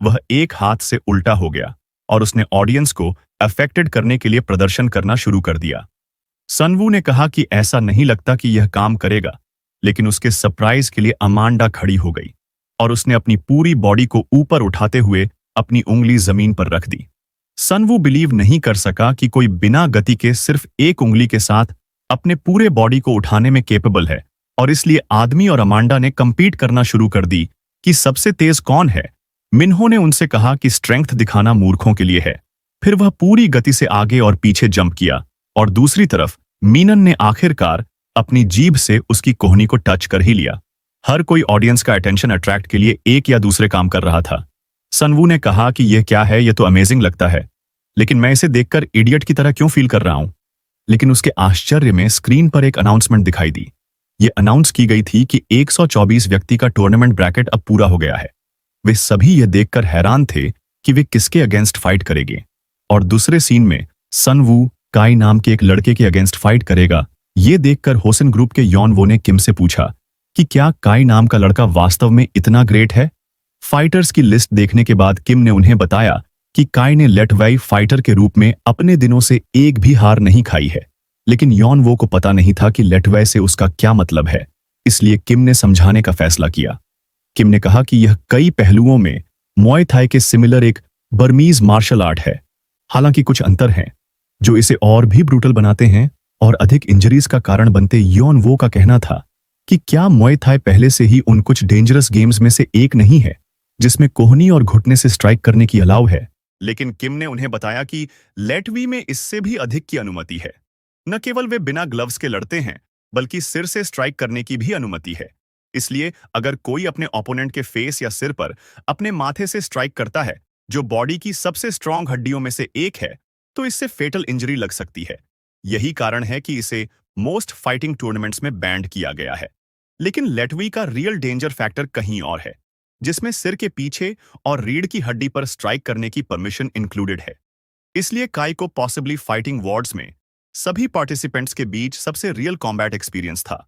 वह एक हाथ से उल्टा हो गया, और उसने ऑडियंस को अफेक्टेड करने के लिए प्रदर्शन करना शुरू कर दिया। सनवू ने कहा कि ऐसा नहीं लगता कि यह काम करेगा, लेकिन उसके सरप्राइज के लिए अमांडा खड़ी हो गई, और उसने अपनी पूरी बॉडी को ऊपर उठाते हुए अपनी उंगली जमीन पर रख दी। सनवू बिलीव नहीं कर सका कि कोई बिना गति के सिर्फ एक उंगली के साथ अपने पूरे बॉडी को उठाने में केपेबल है, और इसलिए आदमी और अमांडा ने कंपीट करना शुरू कर दी कि सबसे तेज कौन है। मिन्हो ने उनसे कहा कि स्ट्रेंथ दिखाना मूर्खों के लिए है। फिर वह पूरी गति से आगे और पीछे जंप किया, और दूसरी तरफ मीनन ने आखिरकार अपनी जीभ से उसकी कोहनी को टच कर ही लिया। हर कोई ऑडियंस का अटेंशन अट्रैक्ट के लिए एक या दूसरे काम कर रहा था। सनवू ने कहा कि यह क्या है, यह तो अमेजिंग लगता है, लेकिन मैं इसे देखकर इडियट की तरह क्यों फील कर रहा हूं। लेकिन उसके आश्चर्य में स्क्रीन पर एक अनाउंसमेंट दिखाई दी। यह अनाउंस की गई थी कि 124 व्यक्ति का टूर्नामेंट ब्रैकेट अब पूरा हो गया है। वे सभी यह देखकर हैरान थे कि वे किसके अगेंस्ट फाइट करेंगे, और दूसरे सीन में सनवू काई नाम के एक लड़के के अगेंस्ट फाइट करेगा। ये देखकर होसन ग्रुप के यॉनवो ने किम से पूछा कि क्या काई नाम का लड़का वास्तव में इतना ग्रेट है। फाइटर्स की लिस्ट देखने के बाद किम ने उन्हें बताया कि काई ने लेटवाई फाइटर के रूप में अपने दिनों से एक भी हार नहीं खाई है, लेकिन यॉनवो को पता नहीं था कि लेटवाई से उसका क्या मतलब है, इसलिए किम ने समझाने का फैसला किया। किम ने कहा कि यह कई पहलुओं में मुआय थाई के सिमिलर एक बर्मीज मार्शल आर्ट है, हालांकि कुछ अंतर हैं जो इसे और भी ब्रूटल बनाते हैं और अधिक इंजरीज का कारण बनते। यॉनवो का कहना था कि क्या मुआय थाई पहले से ही उन कुछ डेंजरस गेम्स में से एक नहीं है जिसमें कोहनी और घुटने से स्ट्राइक करने की अलाउ है। लेकिन किम ने उन्हें बताया कि लेटवी में इससे भी अधिक की अनुमति है। न केवल वे बिना ग्लव्स के लड़ते हैं, बल्कि सिर से स्ट्राइक करने की भी अनुमति है। इसलिए अगर कोई अपने ओपोनेंट के फेस या सिर पर अपने माथे से स्ट्राइक करता है, जो बॉडी की सबसे स्ट्रांग हड्डियों में से एक है, तो इससे फेटल इंजरी लग सकती है। यही कारण है कि इसे मोस्ट फाइटिंग टूर्नामेंट्स में बैंड किया गया है। लेकिन लेटवी का रियल डेंजर फैक्टर कहीं और है, जिसमें सिर के पीछे और रीढ़ की हड्डी पर स्ट्राइक करने की परमिशन इंक्लूडेड है। इसलिए काई को पॉसिबली फाइटिंग वॉर्ड्स में सभी पार्टिसिपेंट्स के बीच सबसे रियल कॉम्बैट एक्सपीरियंस था,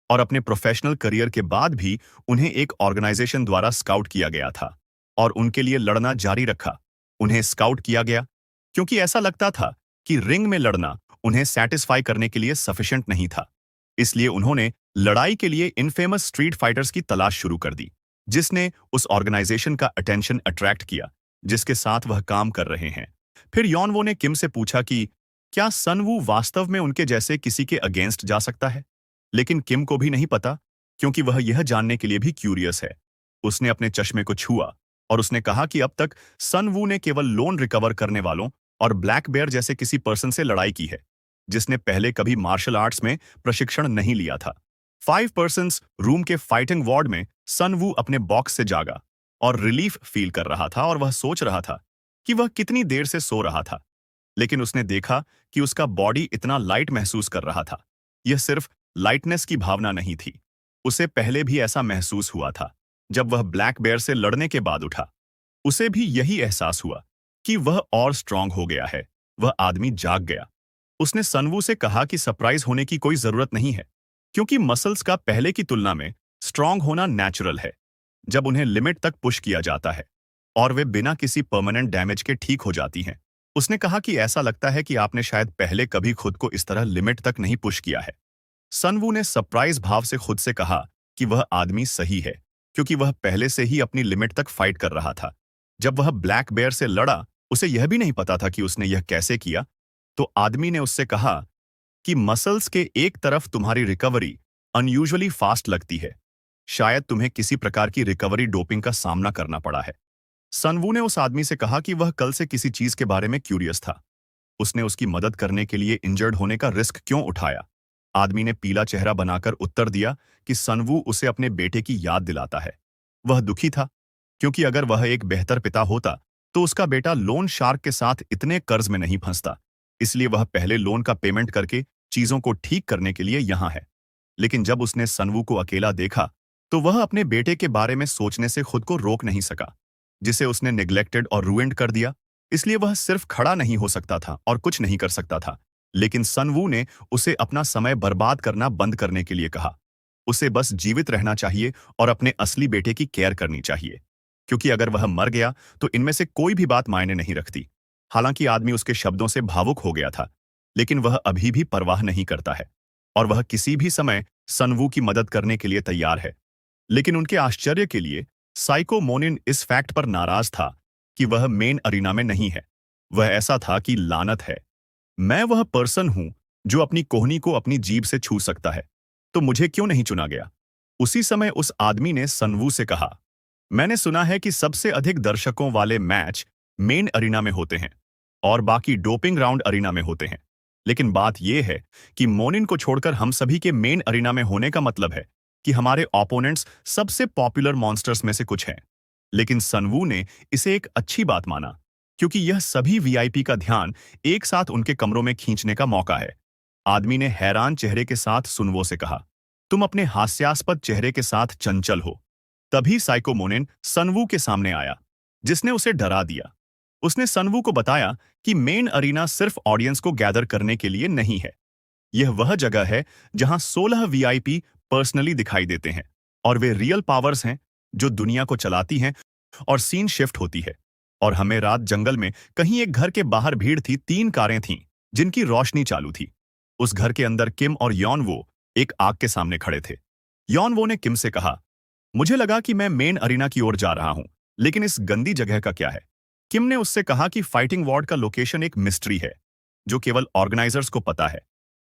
और अपने प्रोफेशनल करियर के बाद भी उन्हें एक ऑर्गेनाइजेशन द्वारा स्काउट किया गया था, और उनके लिए लड़ना जारी रखा। उन्हें स्काउट किया गया क्योंकि ऐसा लगता था कि रिंग में लड़ना उन्हें सेटिस्फाई करने के लिए सफिशिएंट नहीं था। इसलिए उन्होंने लड़ाई के लिए इनफेमस स्ट्रीट फाइटर्स की तलाश शुरू कर दी, जिसने उस ऑर्गेनाइजेशन का अटेंशन अट्रैक्ट किया जिसके साथ वह काम कर रहे हैं। फिर यॉनवो ने किम से पूछा कि क्या सनवू वास्तव में उनके जैसे किसी के अगेंस्ट जा सकता है। लेकिन किम को भी नहीं पता, क्योंकि वह यह जानने के लिए भी क्यूरियस है। उसने अपने चश्मे को छुआ, और उसने कहा कि अब तक सनवू ने केवल लोन रिकवर करने वालों और ब्लैक बेयर जैसे किसी पर्सन से लड़ाई की है, जिसने पहले कभी मार्शल आर्ट्स में प्रशिक्षण नहीं लिया था। 5 पर्सन्स रूम के फाइटिंग वार्ड में सनवू अपने बॉक्स से जागा और रिलीफ फील कर रहा था, और वह सोच रहा था कि वह कितनी देर से सो रहा था। लेकिन उसने देखा कि उसका बॉडी इतना लाइट महसूस कर रहा था। यह सिर्फ लाइटनेस की भावना नहीं थी, उसे पहले भी ऐसा महसूस हुआ था जब वह ब्लैक बेयर से लड़ने के बाद उठा। उसे भी यही एहसास हुआ कि वह और स्ट्रांग हो गया है। वह आदमी जाग गया। उसने सनवू से कहा कि सरप्राइज होने की कोई जरूरत नहीं है, क्योंकि मसल्स का पहले की तुलना में स्ट्रांग होना नेचुरल है जब उन्हें लिमिट तक पुश किया जाता है, और वे बिना किसी परमानेंट डैमेज के ठीक हो जाती हैं। उसने कहा कि ऐसा लगता है कि आपने शायद पहले कभी खुद को इस तरह लिमिट तक नहीं पुश किया है। सनवू ने सरप्राइज भाव से खुद से कहा कि वह आदमी सही है, क्योंकि वह पहले से ही अपनी लिमिट तक फाइट कर रहा था। जब वह ब्लैक बेयर से लड़ा, उसे यह भी नहीं पता था कि उसने यह कैसे किया। तो आदमी ने उससे कहा कि मसल्स के एक तरफ तुम्हारी रिकवरी अनयूजुअली फास्ट लगती है। शायद तुम्हें किसी प्रकार की रिकवरी डोपिंग का सामना करना पड़ा है। सनवू ने उस आदमी से कहा कि वह कल से किसी चीज के बारे में क्यूरियस था। उसने उसकी मदद करने के लिए इंजर्ड होने का रिस्क क्यों उठाया। आदमी ने पीला चेहरा बनाकर उत्तर दिया कि सनवू उसे अपने बेटे की याद दिलाता है। वह दुखी था, क्योंकि अगर वह एक बेहतर पिता होता तो उसका बेटा लोन शार्क के साथ इतने कर्ज में नहीं फंसता। इसलिए वह पहले लोन का पेमेंट करके चीजों को ठीक करने के लिए यहां है। लेकिन जब उसने सनवू को अकेला देखा तो वह अपने बेटे के बारे में सोचने से खुद को रोक नहीं सका, जिसे उसने निग्लेक्टेड और रूइंड कर दिया। इसलिए वह सिर्फ खड़ा नहीं हो सकता था और कुछ नहीं कर सकता था। लेकिन सनवू ने उसे अपना समय बर्बाद करना बंद करने के लिए कहा। उसे बस जीवित रहना चाहिए और अपने असली बेटे की केयर करनी चाहिए, क्योंकि अगर वह मर गया तो इनमें से कोई भी बात मायने नहीं रखती। हालांकि आदमी उसके शब्दों से भावुक हो गया था, लेकिन वह अभी भी परवाह नहीं करता है और वह किसी भी समय सनवू की मदद करने के लिए तैयार है। लेकिन उनके आश्चर्य के लिए साइको मोनिन इस फैक्ट पर नाराज था कि वह मेन अरीना में नहीं है। वह ऐसा था कि लानत है, मैं वह पर्सन हूं जो अपनी कोहनी को अपनी जीभ से छू सकता है, तो मुझे क्यों नहीं चुना गया। उसी समय उस आदमी ने सनवू से कहा, मैंने सुना है कि सबसे अधिक दर्शकों वाले मैच मेन अरीना में होते हैं और बाकी डोपिंग राउंड अरीना में होते हैं। लेकिन बात यह है कि मोनिन को छोड़कर हम सभी के मेन अरीना में होने का मतलब है कि हमारे ओपोनेंट्स सबसे पॉपुलर मॉन्स्टर्स में से कुछ हैं। लेकिन सनवू ने इसे एक अच्छी बात माना, क्योंकि यह सभी वीआईपी का ध्यान एक साथ उनके कमरों में खींचने का मौका है। आदमी ने हैरान चेहरे के साथ सुनवो से कहा, तुम अपने हास्यास्पद चेहरे के साथ चंचल हो। तभी साइको मोनिन सनवू के सामने आया, जिसने उसे डरा दिया। उसने सनवू को बताया कि मेन अरीना सिर्फ ऑडियंस को गैदर करने के लिए नहीं है। यह वह जगह है जहां 16 वीआईपी पर्सनली दिखाई देते हैं और वे रियल पावर्स हैं जो दुनिया को चलाती हैं। और सीन शिफ्ट होती है और हमें रात जंगल में कहीं एक घर के बाहर भीड़ थी। 3 कारें थीं जिनकी रोशनी चालू थी। उस घर के अंदर किम और यॉनवो एक आग के सामने खड़े थे। यॉनवो ने किम से कहा, मुझे लगा कि मैं मेन अरीना की ओर जा रहा हूं, लेकिन इस गंदी जगह का क्या है। किम ने उससे कहा कि फाइटिंग वार्ड का लोकेशन एक मिस्ट्री है जो केवल ऑर्गेनाइजर्स को पता है,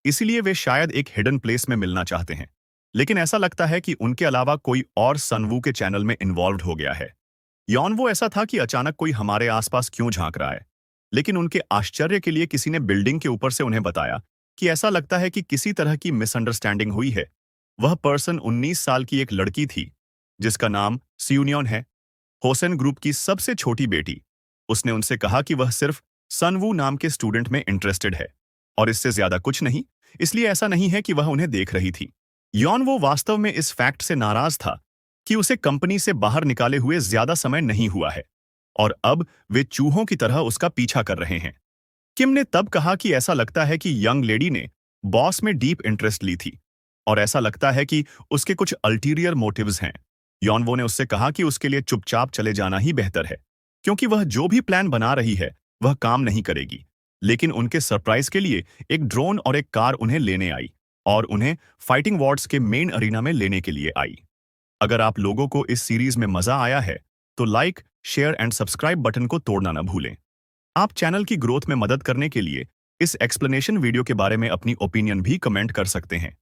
इसीलिए वे शायद एक हिडन प्लेस में मिलना चाहते हैं। लेकिन ऐसा लगता है कि उनके अलावा कोई और सनवू के चैनल में इन्वॉल्व हो गया है। यॉनवो ऐसा था कि अचानक कोई हमारे आसपास क्यों झांक रहा है। लेकिन उनके आश्चर्य के लिए किसी ने बिल्डिंग के ऊपर से उन्हें बताया कि ऐसा लगता है कि किसी तरह की मिसअंडरस्टैंडिंग हुई है। वह पर्सन 19 साल की एक लड़की थी जिसका नाम सियूनियन है, होसेन ग्रुप की सबसे छोटी बेटी। उसने उनसे कहा कि वह सिर्फ सनवू नाम के स्टूडेंट में इंटरेस्टेड है और इससे ज्यादा कुछ नहीं। इसलिए ऐसा नहीं है कि वह उन्हें देख रही थी। यॉनवो वास्तव में इस फैक्ट से नाराज था कि उसे कंपनी से बाहर निकाले हुए ज्यादा समय नहीं हुआ है और अब वे चूहों की तरह उसका पीछा कर रहे हैं। किम ने तब कहा कि ऐसा लगता है कि यंग लेडी ने बॉस में डीप इंटरेस्ट ली थी और ऐसा लगता है कि उसके कुछ अल्टीरियर मोटिव्स हैं। यॉनवो ने उससे कहा कि उसके लिए चुपचाप चले जाना ही बेहतर है, क्योंकि वह जो भी प्लान बना रही है वह काम नहीं करेगी। लेकिन उनके सरप्राइज के लिए एक ड्रोन और एक कार उन्हें लेने आई और उन्हें फाइटिंग वार्ड्स के मेन अरीना में लेने के लिए आई। अगर आप लोगों को इस सीरीज में मजा आया है तो like, share and subscribe button को तोड़ना न भूलें। आप चैनल की ग्रोथ में मदद करने के लिए इस एक्सप्लेनेशन वीडियो के बारे में अपनी ओपिनियन भी कमेंट कर सकते हैं।